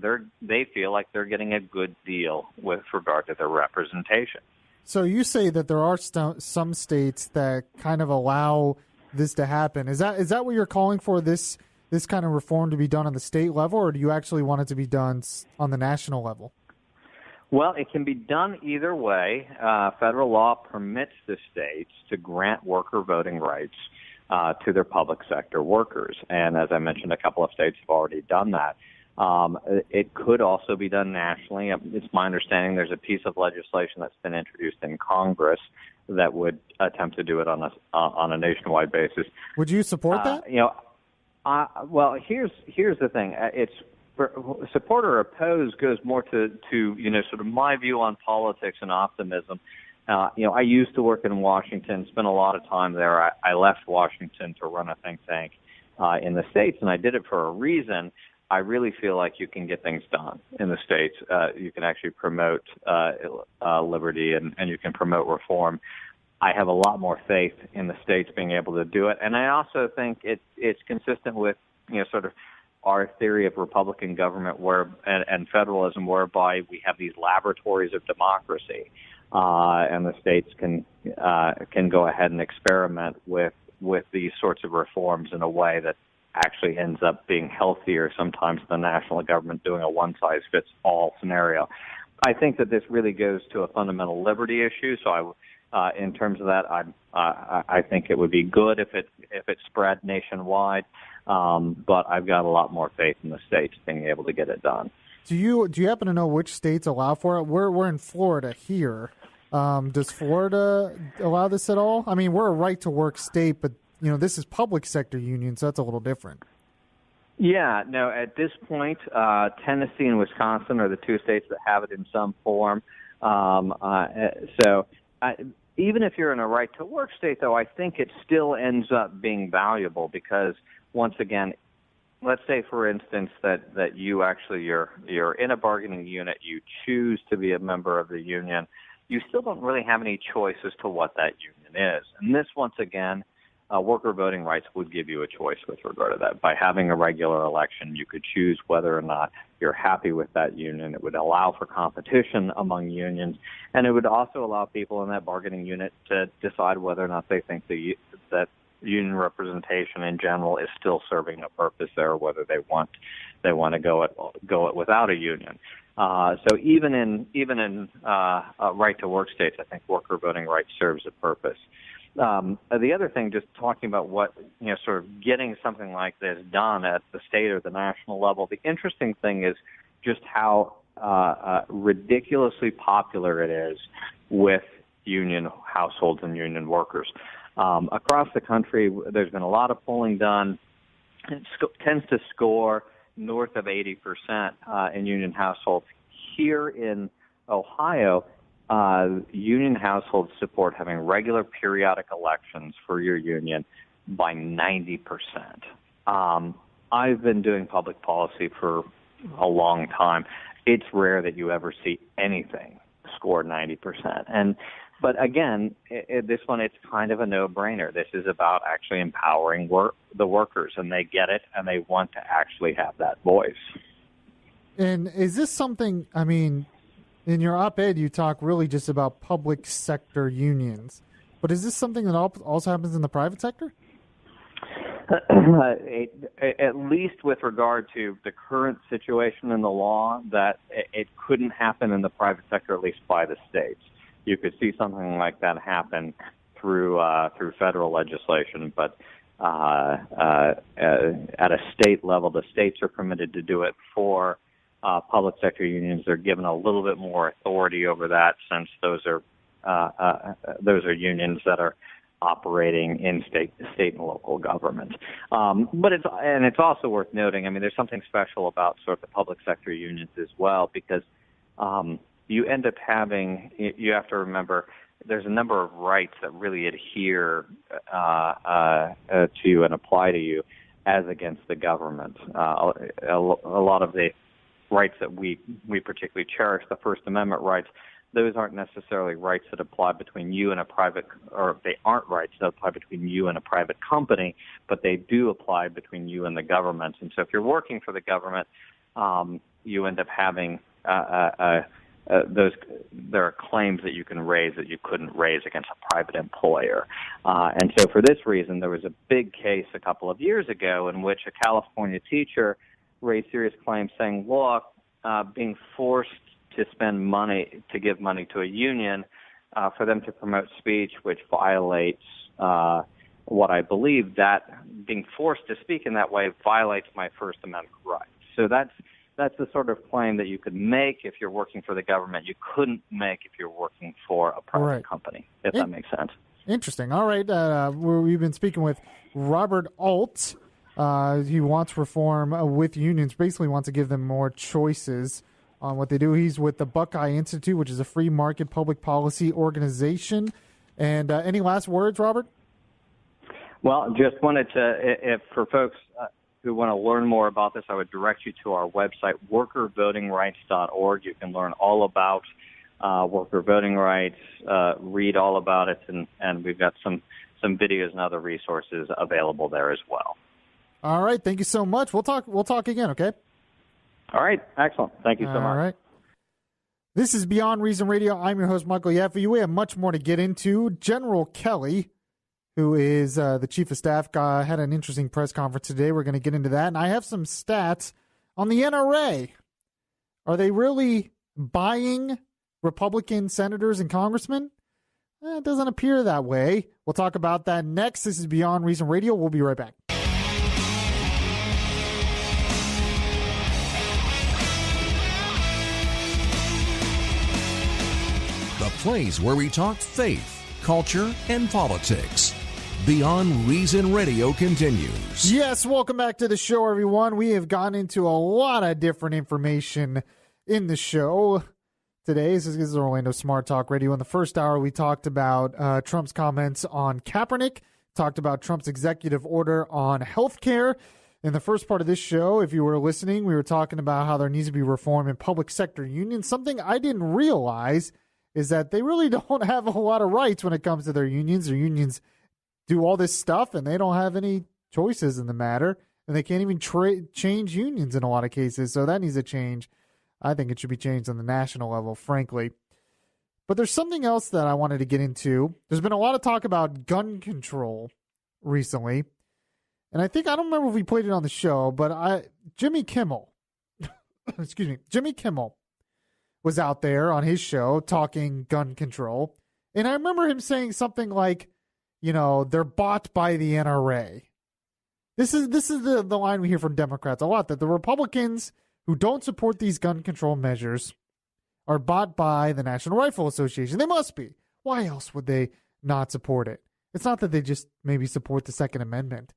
they feel like they're getting a good deal with regard to their representation. So you say that there are some states that kind of allow this to happen. Is that what you're calling for, this kind of reform to be done on the state level, or do you actually want it to be done on the national level? Well, it can be done either way. Federal law permits the states to grant worker voting rights to their public sector workers. And as I mentioned, a couple of states have already done that. It could also be done nationally. It's my understanding there's a piece of legislation that's been introduced in Congress that would attempt to do it on a nationwide basis. Would you support that? Well, here's the thing. It's support or oppose goes more to sort of my view on politics and optimism. I used to work in Washington, spent a lot of time there. I left Washington to run a think tank in the States, and I did it for a reason. I really feel like you can get things done in the States. You can actually promote liberty and you can promote reform. I have a lot more faith in the States being able to do it. And I also think it's consistent with, sort of our theory of Republican government and federalism, whereby we have these laboratories of democracy, and the states can go ahead and experiment with these sorts of reforms in a way that actually ends up being healthier sometimes than the national government doing a one-size-fits-all scenario. I think that this really goes to a fundamental liberty issue. So in terms of that, I think it would be good if it spread nationwide. But I've got a lot more faith in the states being able to get it done. Do you happen to know which states allow for it? We're in Florida here. Does Florida allow this at all? I mean, we're a right-to-work state, but this is public sector union, so that's a little different. Yeah, no, at this point, Tennessee and Wisconsin are the two states that have it in some form. Even if you're in a right-to-work state, though, I think it still ends up being valuable because, once again, let's say, for instance, that you're in a bargaining unit, you choose to be a member of the union, you still don't really have any choice as to what that union is. And this, once again, worker voting rights would give you a choice with regard to that. By having a regular election, you could choose whether or not you're happy with that union. It would allow for competition among unions, and it would also allow people in that bargaining unit to decide whether or not they think that union representation in general is still serving a purpose there, or whether they want to go it without a union. So even in right-to-work states, I think worker voting rights serves a purpose. The other thing, just talking about what, sort of getting something like this done at the state or the national level, the interesting thing is just how ridiculously popular it is with union households and union workers. Across the country, there's been a lot of polling done. It tends to score north of 80% in union households. Here in Ohio, union households support having regular periodic elections for your union by 90%. I've been doing public policy for a long time. It's rare that you ever see anything score 90%. But again, this one, it's kind of a no-brainer. This is about actually empowering the workers, and they get it, and they want to actually have that voice. And is this something, I mean, in your op-ed, you talk really just about public sector unions. But is this something that also happens in the private sector? At least with regard to the current situation in the law, that it couldn't happen in the private sector, at least by the states. You could see something like that happen through federal legislation, but at a state level, the states are permitted to do it for public sector unions. They're given a little bit more authority over that, since those are unions that are operating in state and local government. But it's also worth noting, I mean, there's something special about sort of the public sector unions as well, because you end up having, you have to remember, there's a number of rights that really adhere to you and apply to you as against the government. A lot of the rights that we particularly cherish, the First Amendment rights, those aren't necessarily rights that apply between you and a private, or they aren't rights that apply between you and a private company, but they do apply between you and the government. And so if you're working for the government, you end up having there are claims that you can raise that you couldn't raise against a private employer. And so for this reason, there was a big case a couple of years ago in which a California teacher raised serious claims saying, look, being forced to spend money, to give money to a union for them to promote speech, which violates what I believe, that being forced to speak in that way violates my First Amendment rights. So that's the sort of claim that you could make if you're working for the government. You couldn't make if you're working for a private company, if that makes sense. Interesting. All right. We've been speaking with Robert Alt. He wants reform with unions, basically wants to give them more choices on what they do. He's with the Buckeye Institute, which is a free market public policy organization. And any last words, Robert? Well, just wanted to, if for folks who want to learn more about this, I would direct you to our website, workervotingrights.org. You can learn all about worker voting rights, read all about it, and we've got some videos and other resources available there as well. All right. Thank you so much. We'll talk again, okay? All right. Excellent. Thank you so much. All right. This is Beyond Reason Radio. I'm your host, Michael Yaffee. We have much more to get into. General Kelly, who is the chief of staff, had an interesting press conference today. We're going to get into that. And I have some stats on the NRA. Are they really buying Republican senators and congressmen? It doesn't appear that way. We'll talk about that next. This is Beyond Reason Radio. We'll be right back. place where we talk faith, culture, and politics. Beyond Reason Radio continues. Yes, welcome back to the show, everyone. We have gone into a lot of different information in the show today. This is Orlando Smart Talk Radio. In the first hour, we talked about Trump's comments on Kaepernick, talked about Trump's executive order on health care. In the first part of this show, if you were listening, we were talking about how there needs to be reform in public sector unions. Something I didn't realize is that they really don't have a lot of rights when it comes to their unions. Their unions do all this stuff, and they don't have any choices in the matter, and they can't even change unions in a lot of cases, so that needs to change. I think it should be changed on the national level, frankly. But there's something else that I wanted to get into. There's been a lot of talk about gun control recently, and I don't remember if we played it on the show, but Jimmy Kimmel, Jimmy Kimmel was out there on his show talking gun control, and I remember him saying something like, they're bought by the NRA. This is the line we hear from Democrats a lot, that the Republicans who don't support these gun control measures are bought by the National Rifle Association. They must be. Why else would they not support it? It's not that they just maybe support the Second Amendment.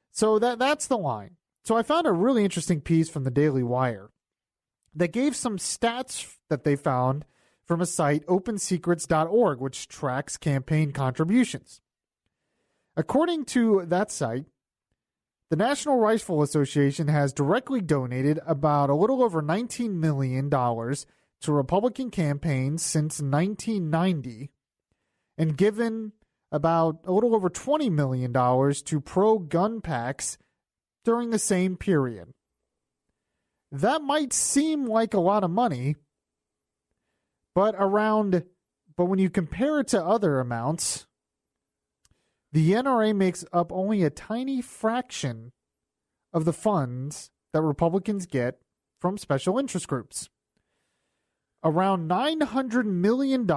So that's the line. So I found a really interesting piece from the Daily Wire that gave some stats that they found from a site, opensecrets.org, which tracks campaign contributions. According to that site, the National Rifle Association has directly donated about a little over $19 million to Republican campaigns since 1990 and given about a little over $20 million to pro-gun PACs during the same period. That might seem like a lot of money, but when you compare it to other amounts, the NRA makes up only a tiny fraction of the funds that Republicans get from special interest groups. Around $900 million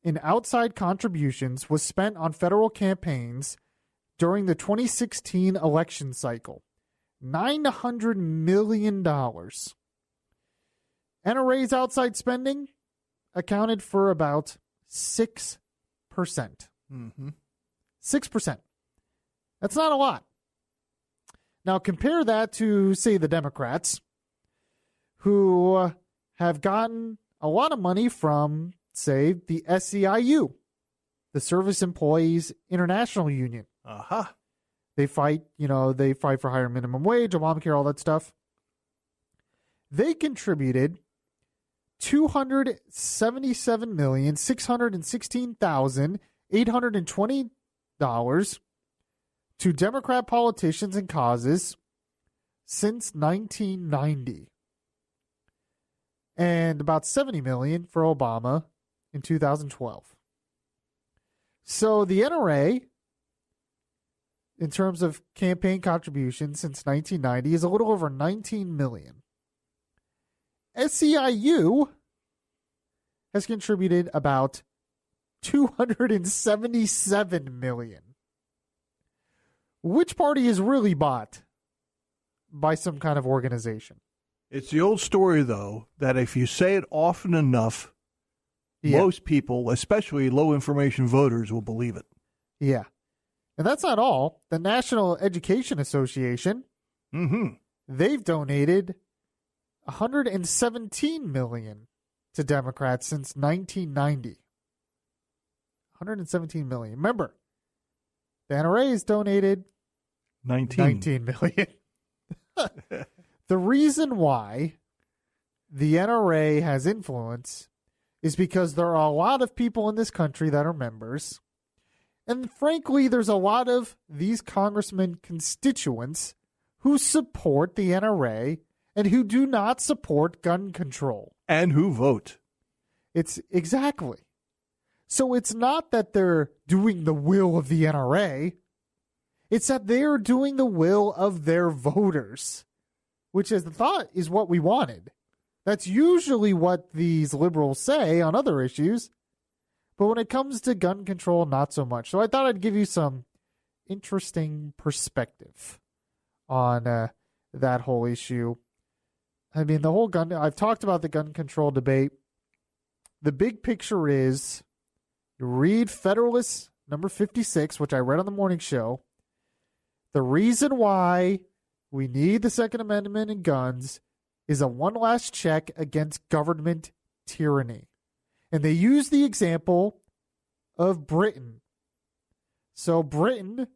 in outside contributions was spent on federal campaigns during the 2016 election cycle. $900 million. NRA's outside spending accounted for about 6%. Mm-hmm. 6%. That's not a lot. Now compare that to, say, the Democrats, who have gotten a lot of money from, say, the SEIU, the Service Employees International Union. Uh-huh. They fight for higher minimum wage, Obamacare, all that stuff. They contributed $277,616,820 to Democrat politicians and causes since 1990. And about $70 million for Obama in 2012. So the NRA, in terms of campaign contributions since 1990, is a little over $19 million. SEIU has contributed about $277 million. Which party is really bought by some kind of organization? It's the old story, though, that if you say it often enough, most people, especially low-information voters, will believe it. Yeah. And that's not all. The National Education Association, they've donated $117 million to Democrats since 1990. $117 million. Remember, the NRA has donated $19 million. The reason why the NRA has influence is because there are a lot of people in this country that are members. And frankly, there's a lot of these congressmen constituents who support the NRA and who do not support gun control. And who vote. It's exactly. So it's not that they're doing the will of the NRA. It's that they're doing the will of their voters, which is the thought is what we wanted. That's usually what these liberals say on other issues. But when it comes to gun control, not so much. So I thought I'd give you some interesting perspective on that whole issue. I mean, I've talked about the gun control debate the big picture is, you read Federalist number 56, which I read on the morning show. The reason why we need the Second Amendment and guns is a one last check against government tyranny. And they use the example of Britain. So Britain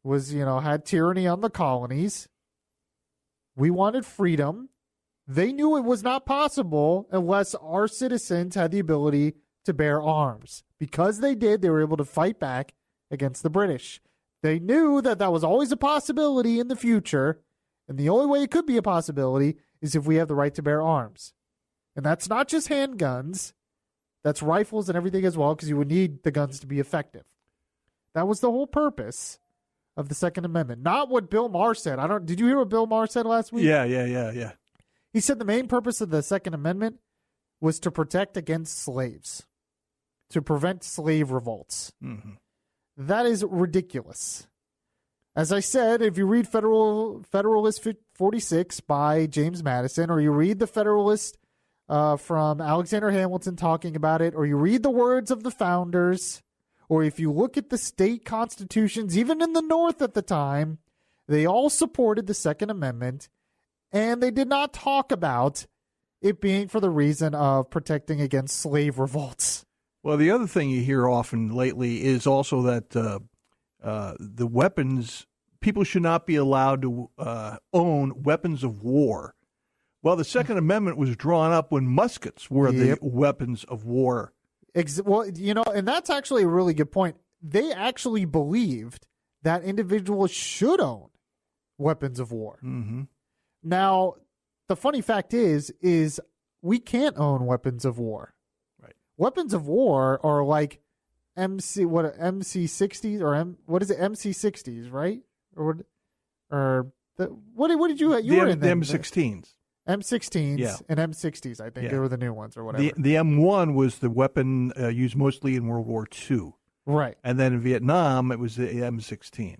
was, had tyranny on the colonies. We wanted freedom. They knew it was not possible unless our citizens had the ability to bear arms. Because they did, they were able to fight back against the British. They knew that that was always a possibility in the future, and the only way it could be a possibility is if we have the right to bear arms. And that's not just handguns, that's rifles and everything as well, because you would need the guns to be effective. That was the whole purpose of the Second Amendment. Not what Bill Maher said. Did you hear what Bill Maher said last week? Yeah. He said the main purpose of the Second Amendment was to protect against slaves, to prevent slave revolts. Mm-hmm. That is ridiculous. As I said, if you read Federalist 46 by James Madison, or you read the Federalist from Alexander Hamilton talking about it, or you read the words of the founders, or if you look at the state constitutions, even in the North at the time, they all supported the Second Amendment, and they did not talk about it being for the reason of protecting against slave revolts. Well, the other thing you hear often lately is also that the weapons, people should not be allowed to own weapons of war. Well, the Second Amendment was drawn up when muskets were the weapons of war. Well, and that's actually a really good point. They actually believed that individuals should own weapons of war. Mm-hmm. Now, the funny fact is we can't own weapons of war. Right. Weapons of war are like MC60s or MC60s, right? What did you were in the them? M16s. M16s and M60s, I think they were the new ones or whatever. The M1 was the weapon used mostly in World War II. Right. And then in Vietnam, it was the M16.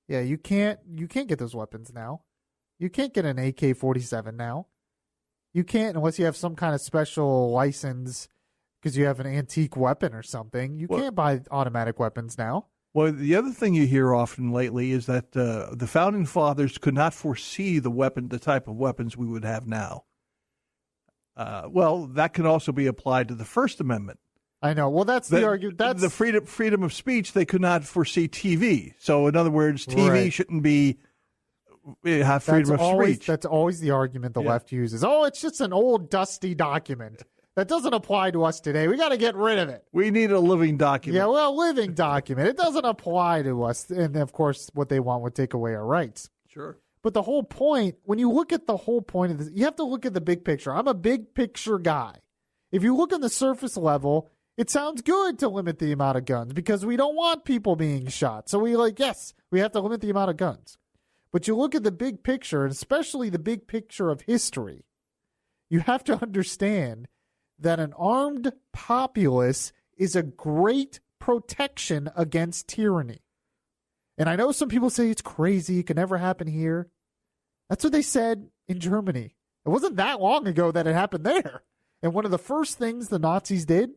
Yeah, you can't get those weapons now. You can't get an AK-47 now. You can't unless you have some kind of special license because you have an antique weapon or something. You can't buy automatic weapons now. Well, the other thing you hear often lately is that the Founding Fathers could not foresee the type of weapons we would have now. Well, that can also be applied to the First Amendment. I know. Well, that's the argument. That's the freedom of speech. They could not foresee TV. So, in other words, TV shouldn't have freedom of speech. That's always the argument the left uses. Oh, it's just an old, dusty document. That doesn't apply to us today. We got to get rid of it. We need a living document. Yeah, well, living document. It doesn't apply to us. And, of course, what they want would take away our rights. Sure. But the whole point, when you look at the whole point of this, you have to look at the big picture. I'm a big picture guy. If you look on the surface level, it sounds good to limit the amount of guns because we don't want people being shot. So we we have to limit the amount of guns. But you look at the big picture, and especially the big picture of history, you have to understand that an armed populace is a great protection against tyranny. And I know some people say it's crazy, it can never happen here. That's what they said in Germany. It wasn't that long ago that it happened there. And one of the first things the Nazis did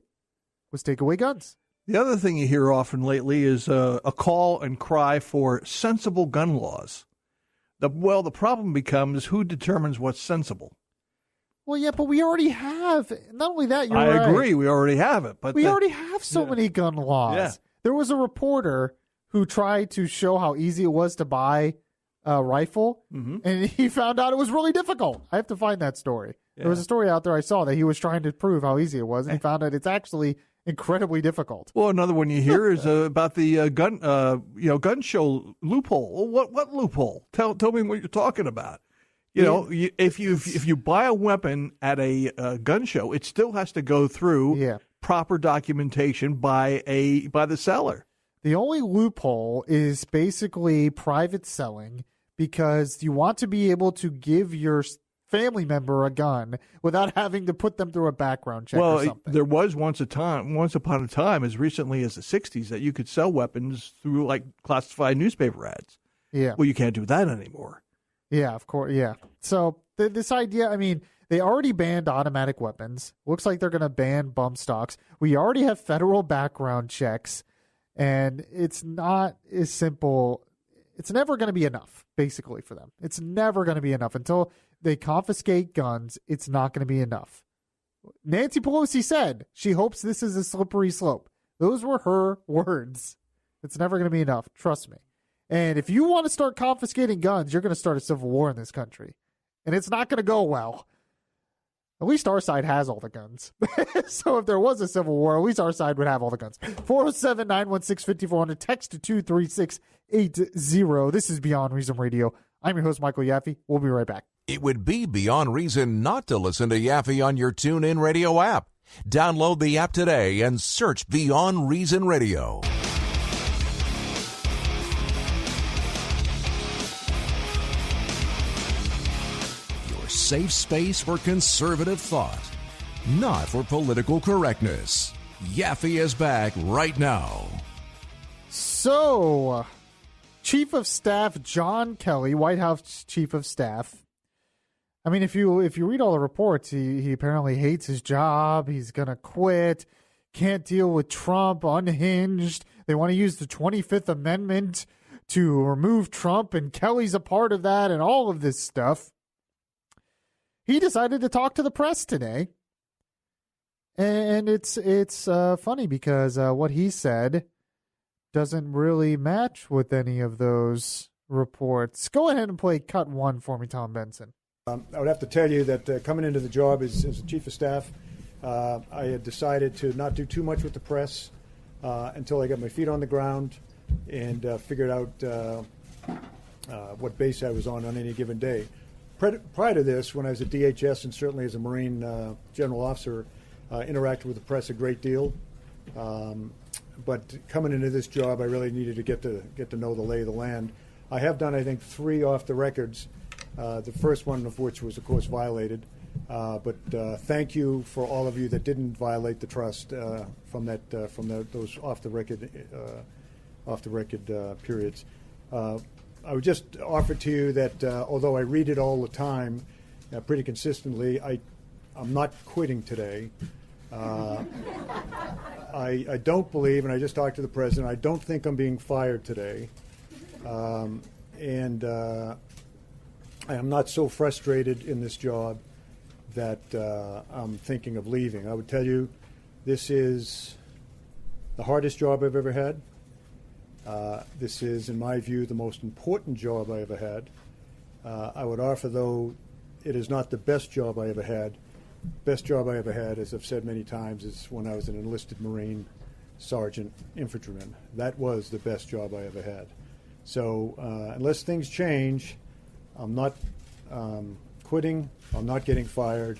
was take away guns. The other thing you hear often lately is a call and cry for sensible gun laws. The problem becomes who determines what's sensible. Well, yeah, but we already have. Not only that, I agree, we already have it. But we already have so many gun laws. Yeah. There was a reporter who tried to show how easy it was to buy a rifle, and he found out it was really difficult. I have to find that story. Yeah. There was a story out there I saw that he was trying to prove how easy it was, and he found out it's actually incredibly difficult. Well, another one you hear is about the gun show loophole. What loophole? Tell me what you're talking about. If you buy a weapon at a gun show, it still has to go through proper documentation by the seller. The only loophole is basically private selling because you want to be able to give your family member a gun without having to put them through a background check or something. There was once upon a time, as recently as the 60s, that you could sell weapons through like classified newspaper ads. Yeah. Well, you can't do that anymore. Yeah, of course. Yeah. So this idea, I mean, They already banned automatic weapons. Looks like they're going to ban bump stocks. We already have federal background checks, and it's not as simple. It's never going to be enough, basically, for them. It's never going to be enough. Until they confiscate guns, it's not going to be enough. Nancy Pelosi said she hopes this is a slippery slope. Those were her words. It's never going to be enough. Trust me. And if you want to start confiscating guns, you're going to start a civil war in this country. And it's not going to go well. At least our side has all the guns. So if there was a civil war, at least our side would have all the guns. 407-916-5400. Text to 23680. This is Beyond Reason Radio. I'm your host, Michael Yaffee. We'll be right back. It would be beyond reason not to listen to Yaffee on your TuneIn Radio app. Download the app today and search Beyond Reason Radio. Your safe space for conservative thought, not for political correctness. Yaffee is back right now. So, Chief of Staff John Kelly, White House Chief of Staff. I mean, if you read all the reports, he apparently hates his job. He's going to quit. Can't deal with Trump. Unhinged. They want to use the 25th Amendment to remove Trump, and Kelly's a part of that and all of this stuff. He decided to talk to the press today. And it's funny because what he said doesn't really match with any of those reports. Go ahead and play cut 1 for me, Tom Benson. I would have to tell you that coming into the job as a chief of staff, I had decided to not do too much with the press until I got my feet on the ground and figured out what base I was on any given day. Prior to this, when I was at DHS and certainly as a Marine general officer, interacted with the press a great deal. But coming into this job, I really needed to get to know the lay of the land. I have done, I think, 3 off the records. The first one of which was, of course, violated. But thank you for all of you that didn't violate the trust from those off the record periods. I would just offer to you that although I read it all the time, pretty consistently, I'm not quitting today. I don't believe, and I just talked to the president, I don't think I'm being fired today. And I am not so frustrated in this job that I'm thinking of leaving. I would tell you this is the hardest job I've ever had. This is, in my view, the most important job I ever had. I would offer, though, it is not the best job I ever had. Best job I ever had, as I've said many times, is when I was an enlisted Marine sergeant infantryman. That was the best job I ever had. So unless things change, I'm not quitting, I'm not getting fired,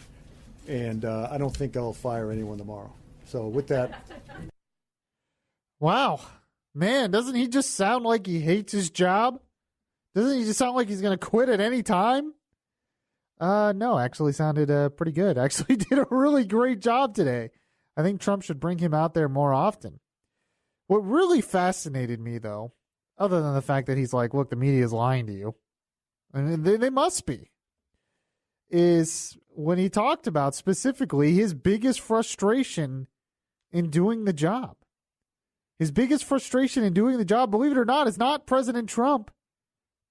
and I don't think I'll fire anyone tomorrow. So with that. Wow. Man, doesn't he just sound like he hates his job? Doesn't he just sound like he's going to quit at any time? No, actually sounded pretty good. Actually did a really great job today. I think Trump should bring him out there more often. What really fascinated me, though, other than the fact that he's like, look, the media is lying to you, and they must be, is when he talked about specifically his biggest frustration in doing the job. His biggest frustration in doing the job, believe it or not, is not President Trump,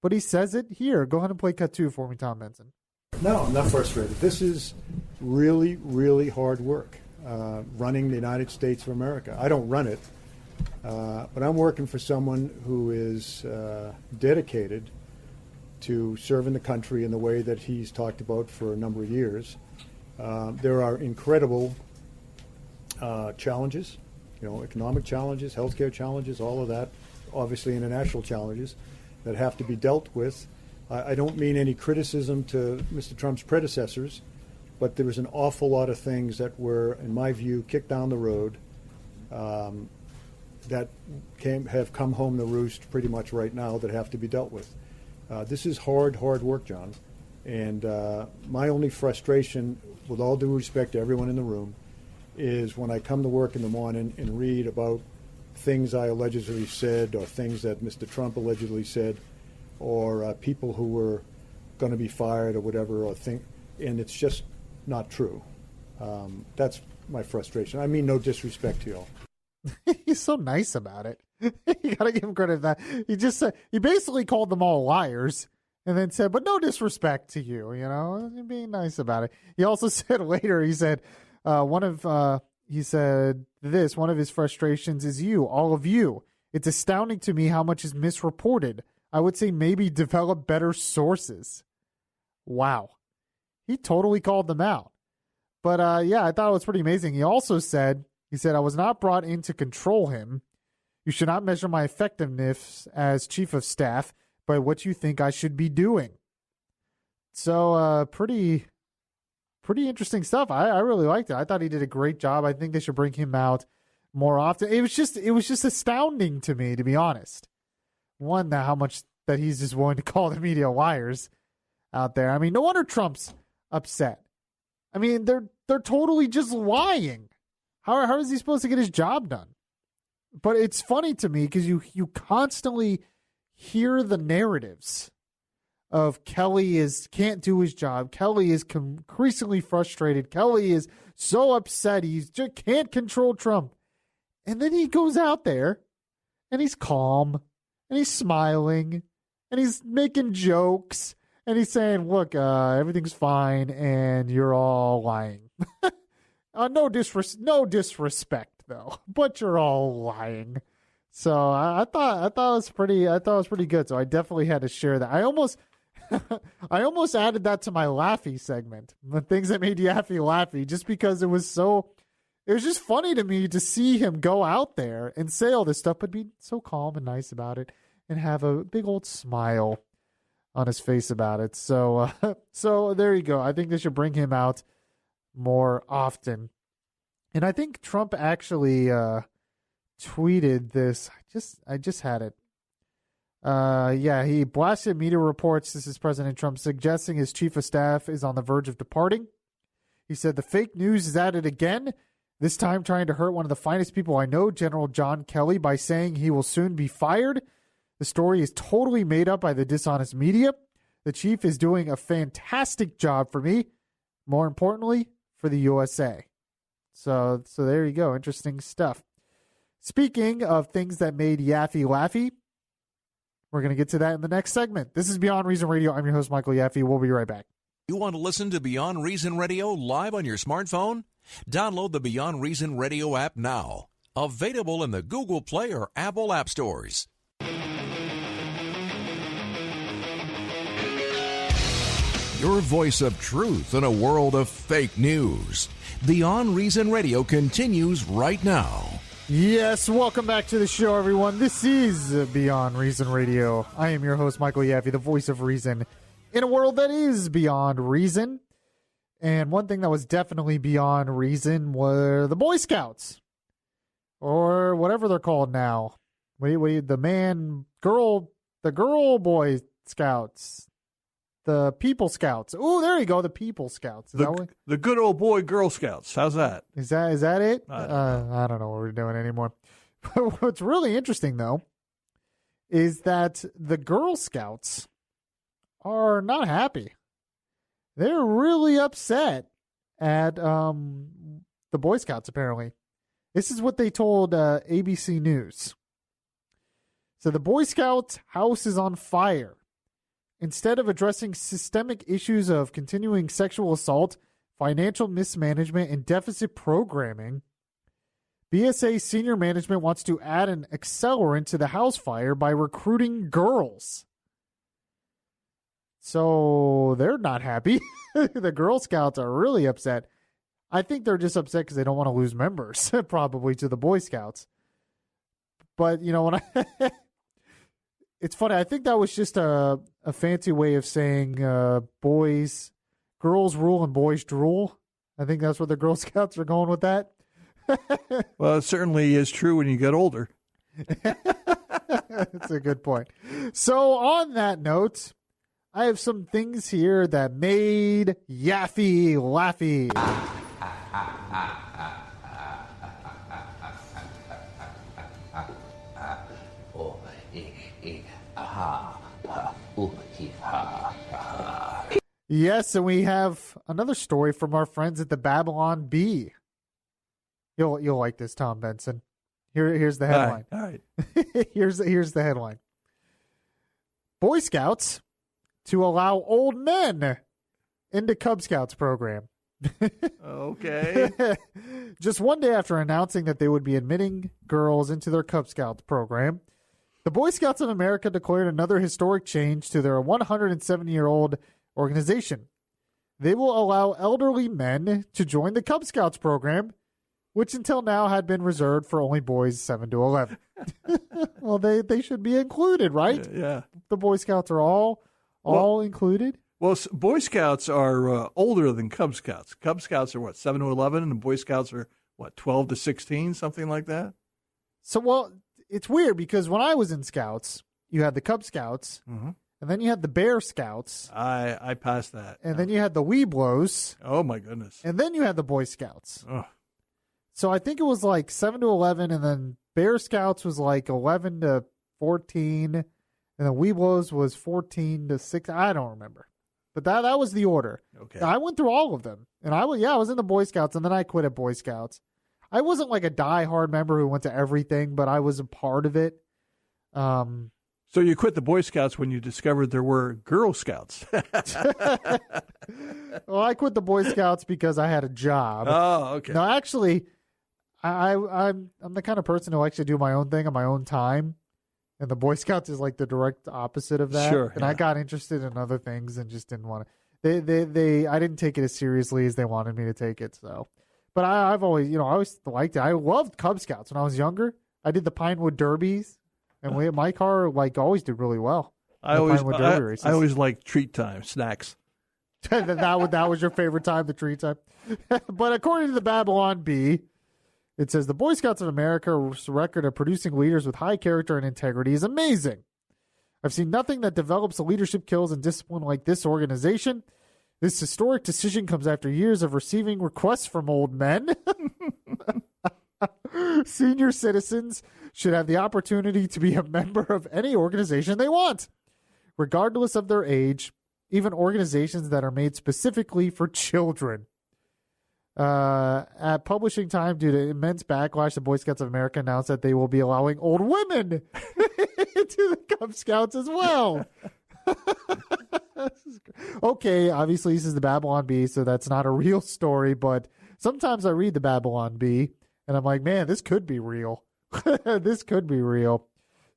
but he says it here. Go ahead and play cut 2 for me, Tom Benson. No, I'm not frustrated. This is really, really hard work, running the United States of America. I don't run it, but I'm working for someone who is dedicated to serving the country in the way that he's talked about for a number of years. There are incredible challenges, economic challenges, healthcare challenges, all of that, obviously international challenges that have to be dealt with. I don't mean any criticism to Mr. Trump's predecessors, but there was an awful lot of things that were, in my view, kicked down the road that have come home to roost pretty much right now that have to be dealt with. This is hard work, John. And my only frustration, with all due respect to everyone in the room, is when I come to work in the morning and read about things I allegedly said or things that Mr. Trump allegedly said or people who were going to be fired or whatever, and it's just not true. That's my frustration. I mean, no disrespect to y'all. He's so nice about it. You gotta give him credit for that. He just said, he basically called them all liars and then said, but no disrespect to you, being nice about it. He also said later, he said, one of his frustrations is you, all of you. It's astounding to me how much is misreported. I would say maybe develop better sources. Wow. He totally called them out. But I thought it was pretty amazing. He also said, I was not brought in to control him. You should not measure my effectiveness as chief of staff by what you think I should be doing. So pretty interesting stuff. I really liked it. I thought he did a great job. I think they should bring him out more often. It was just astounding to me, to be honest. One, how much that he's just willing to call the media liars out there. I mean, no wonder Trump's upset. I mean, they're totally just lying. How is he supposed to get his job done? But it's funny to me because you constantly hear the narratives of Kelly can't do his job. Kelly is increasingly frustrated. Kelly is so upset. He just can't control Trump. And then he goes out there and he's calm and he's smiling and he's making jokes and he's saying, look, everything's fine and you're all lying. No disrespect though, but you're all lying. So I thought it was pretty good. So I definitely had to share that. I almost added that to my Yaffee segment, the things that made Yaffee laughy, just because it was just funny to me to see him go out there and say all this stuff, but be so calm and nice about it and have a big old smile on his face about it. So there you go. I think they should bring him out more often. And I think Trump actually tweeted this. I just had it. He blasted media reports. This is President Trump suggesting his chief of staff is on the verge of departing. He said the fake news is at it again, this time trying to hurt one of the finest people I know, General John Kelly, by saying he will soon be fired. The story is totally made up by the dishonest media. The chief is doing a fantastic job for me. More importantly, for the USA. So there you go. Interesting stuff. Speaking of things that made Yaffee laughy, we're going to get to that in the next segment. This is Beyond Reason Radio. I'm your host, Michael Yaffee. We'll be right back. You want to listen to Beyond Reason Radio live on your smartphone? Download the Beyond Reason Radio app now. Available in the Google Play or Apple App Stores. Your voice of truth in a world of fake news. Beyond Reason Radio continues right now. Yes, welcome back to the show, everyone. This is Beyond Reason Radio. I am your host, Michael Yaffee, the voice of reason in a world that is beyond reason. And one thing that was definitely beyond reason were the Boy Scouts, or whatever they're called now. The girl Boy Scouts. The People Scouts. Oh, there you go. The People Scouts. The good old boy Girl Scouts. How's that? Is that it? I don't know what we're doing anymore. But what's really interesting, though, is that the Girl Scouts are not happy. They're really upset at the Boy Scouts, apparently. This is what they told ABC News. So the Boy Scouts house is on fire. Instead of addressing systemic issues of continuing sexual assault, financial mismanagement, and deficit programming, BSA senior management wants to add an accelerant to the house fire by recruiting girls. So they're not happy. The Girl Scouts are really upset. I think they're just upset because they don't want to lose members, probably, to the Boy Scouts. But, when it's funny. I think that was just a fancy way of saying girls rule and boys drool. I think that's what the Girl Scouts are going with that. Well, it certainly is true when you get older. That's a good point. So on that note, I have some things here that made Yaffee laughy. Yes, and we have another story from our friends at the Babylon Bee. You'll like this, Tom Benson. Here's the headline. All right. here's the headline. Boy Scouts to allow old men into Cub Scouts program. Okay. Just one day after announcing that they would be admitting girls into their Cub Scouts program, the Boy Scouts of America declared another historic change to their 170-year-old organization. They will allow elderly men to join the Cub Scouts program, which until now had been reserved for only boys 7 to 11. Well, they should be included, right? Yeah. The Boy Scouts are all included. Well, Boy Scouts are older than Cub Scouts. Cub Scouts are, 7 to 11, and the Boy Scouts are, 12 to 16, something like that? So, well, it's weird because when I was in Scouts, you had the Cub Scouts, Mm-hmm. and then you had the Bear Scouts. I passed that. And then you had the Weeblos. Oh, my goodness. And then you had the Boy Scouts. Oh. So I think it was 7 to 11, and then Bear Scouts was 11 to 14, and the Weeblos was 14 to 6. I don't remember. But that was the order. Okay. I went through all of them. And I was in the Boy Scouts, and then I quit at Boy Scouts. I wasn't a diehard member who went to everything, but I was a part of it. So you quit the Boy Scouts when you discovered there were Girl Scouts. Well, I quit the Boy Scouts because I had a job. Oh, okay. No, actually, I'm the kind of person who likes to do my own thing on my own time. And the Boy Scouts is the direct opposite of that. Sure. And I got interested in other things and just didn't want to. I didn't take it as seriously as they wanted me to take it. So, but I've always, I always liked it. I loved Cub Scouts when I was younger. I did the Pinewood Derbies, and my car always did really well. I always liked treat time, snacks. that was your favorite time, the treat time. But according to the Babylon Bee, it says the Boy Scouts of America's record of producing leaders with high character and integrity is amazing. I've seen nothing that develops the leadership skills and discipline like this organization. This historic decision comes after years of receiving requests from old men. Senior citizens should have the opportunity to be a member of any organization they want, regardless of their age, even organizations that are made specifically for children. At publishing time, due to immense backlash, the Boy Scouts of America announced that they will be allowing old women to the Cub Scouts as well. Okay, obviously this is the Babylon Bee, so that's not a real story, but sometimes I read the Babylon Bee, and I'm like, man, this could be real. This could be real.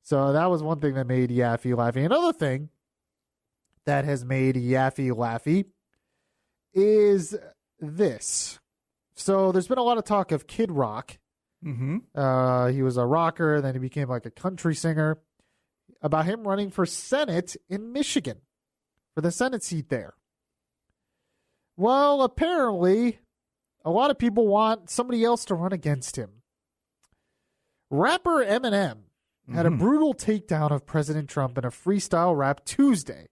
So that was one thing that made Yaffee laughy. Another thing that has made Yaffee laughy is this. So there's been a lot of talk of Kid Rock. Mm-hmm. He was a rocker, then he became a country singer. About him running for Senate in Michigan, for the Senate seat there. Well, apparently, a lot of people want somebody else to run against him. Rapper Eminem had a brutal takedown of President Trump in a freestyle rap Tuesday.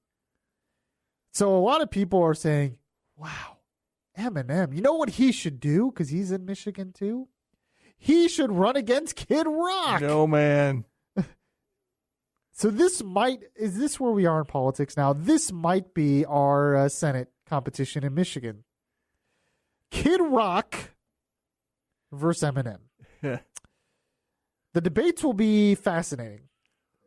So a lot of people are saying, wow, Eminem, you know what he should do? Because he's in Michigan too. He should run against Kid Rock. No, man. So is this where we are in politics now? This might be our Senate competition in Michigan. Kid Rock versus Eminem. The debates will be fascinating.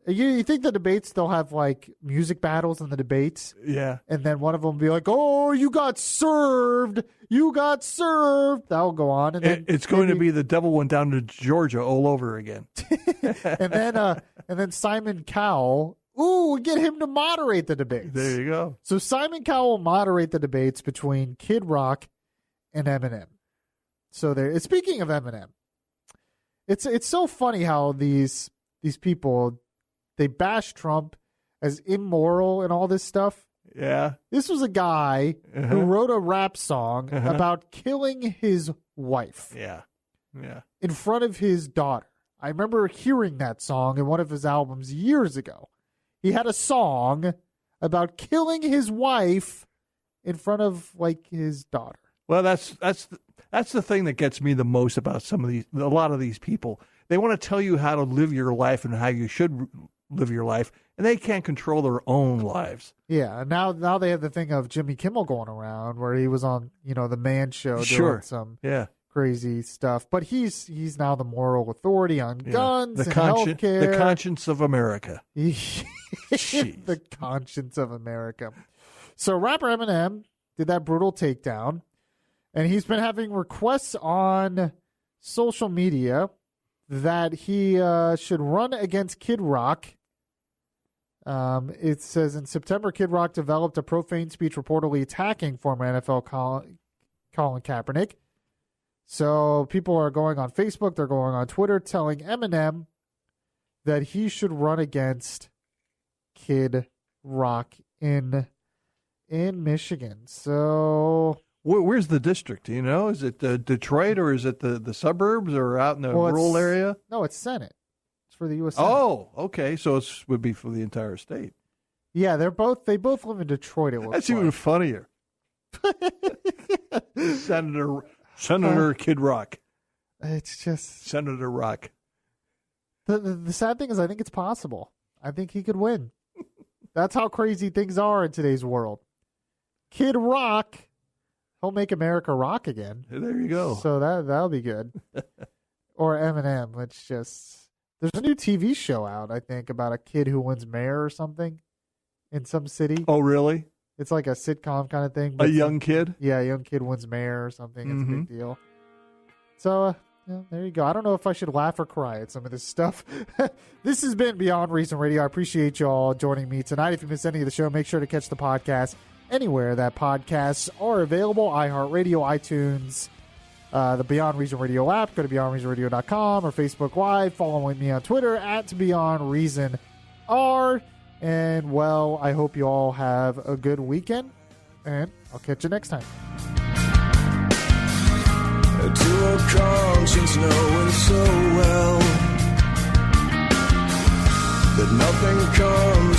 You think the debates, they'll have music battles in the debates? Yeah. And then one of them will be like, oh, you got served. You got served. That'll go on. And then it's going to be the devil went down to Georgia all over again. and then Simon Cowell, get him to moderate the debates. There you go. So Simon Cowell will moderate the debates between Kid Rock and Eminem. So speaking of Eminem, it's so funny how these people, they bash Trump as immoral and all this stuff. Yeah. This was a guy who wrote a rap song about killing his wife. Yeah. Yeah. In front of his daughter. I remember hearing that song in one of his albums years ago. He had a song about killing his wife in front of his daughter. Well, that's the thing that gets me the most about a lot of these people. They want to tell you how to live your life and how you should live your life, and they can't control their own lives. Yeah, now they have the thing of Jimmy Kimmel going around where he was on, the Man Show doing some crazy stuff. But he's now the moral authority on guns and healthcare. The conscience of America. The conscience of America. So rapper Eminem did that brutal takedown, and he's been having requests on social media that he should run against Kid Rock. It says in September, Kid Rock developed a profane speech reportedly attacking former NFL Colin Kaepernick. So people are going on Facebook, they're going on Twitter, telling Eminem that he should run against Kid Rock in Michigan. So where's the district? Do you know? Is it Detroit, or is it the suburbs, or out in the rural area? No, it's Senate. It's for the U.S. Senate. Oh, okay. So it would be for the entire state. Yeah, they both live in Detroit. It looks That's even funnier. Senator Kid Rock. It's just Senator Rock. The sad thing is, I think it's possible. I think he could win. That's how crazy things are in today's world. Kid Rock, he'll make America rock again. There you go. So that'll be good. Or Eminem. It's just, there's a new TV show out, I think, about a kid who wins mayor or something in some city. Oh, really? It's like a sitcom kind of thing. A young kid? Yeah, a young kid wins mayor or something. It's a big deal. So, there you go. I don't know if I should laugh or cry at some of this stuff. This has been Beyond Reason Radio. I appreciate you all joining me tonight. If you missed any of the show, make sure to catch the podcast anywhere that podcasts are available. iHeartRadio, iTunes, the Beyond Reason Radio app. Go to BeyondReasonRadio.com or Facebook Live. Follow me on Twitter at BeyondReasonR. And, well, I hope you all have a good weekend, and I'll catch you next time. To a conscience knowing so well that nothing comes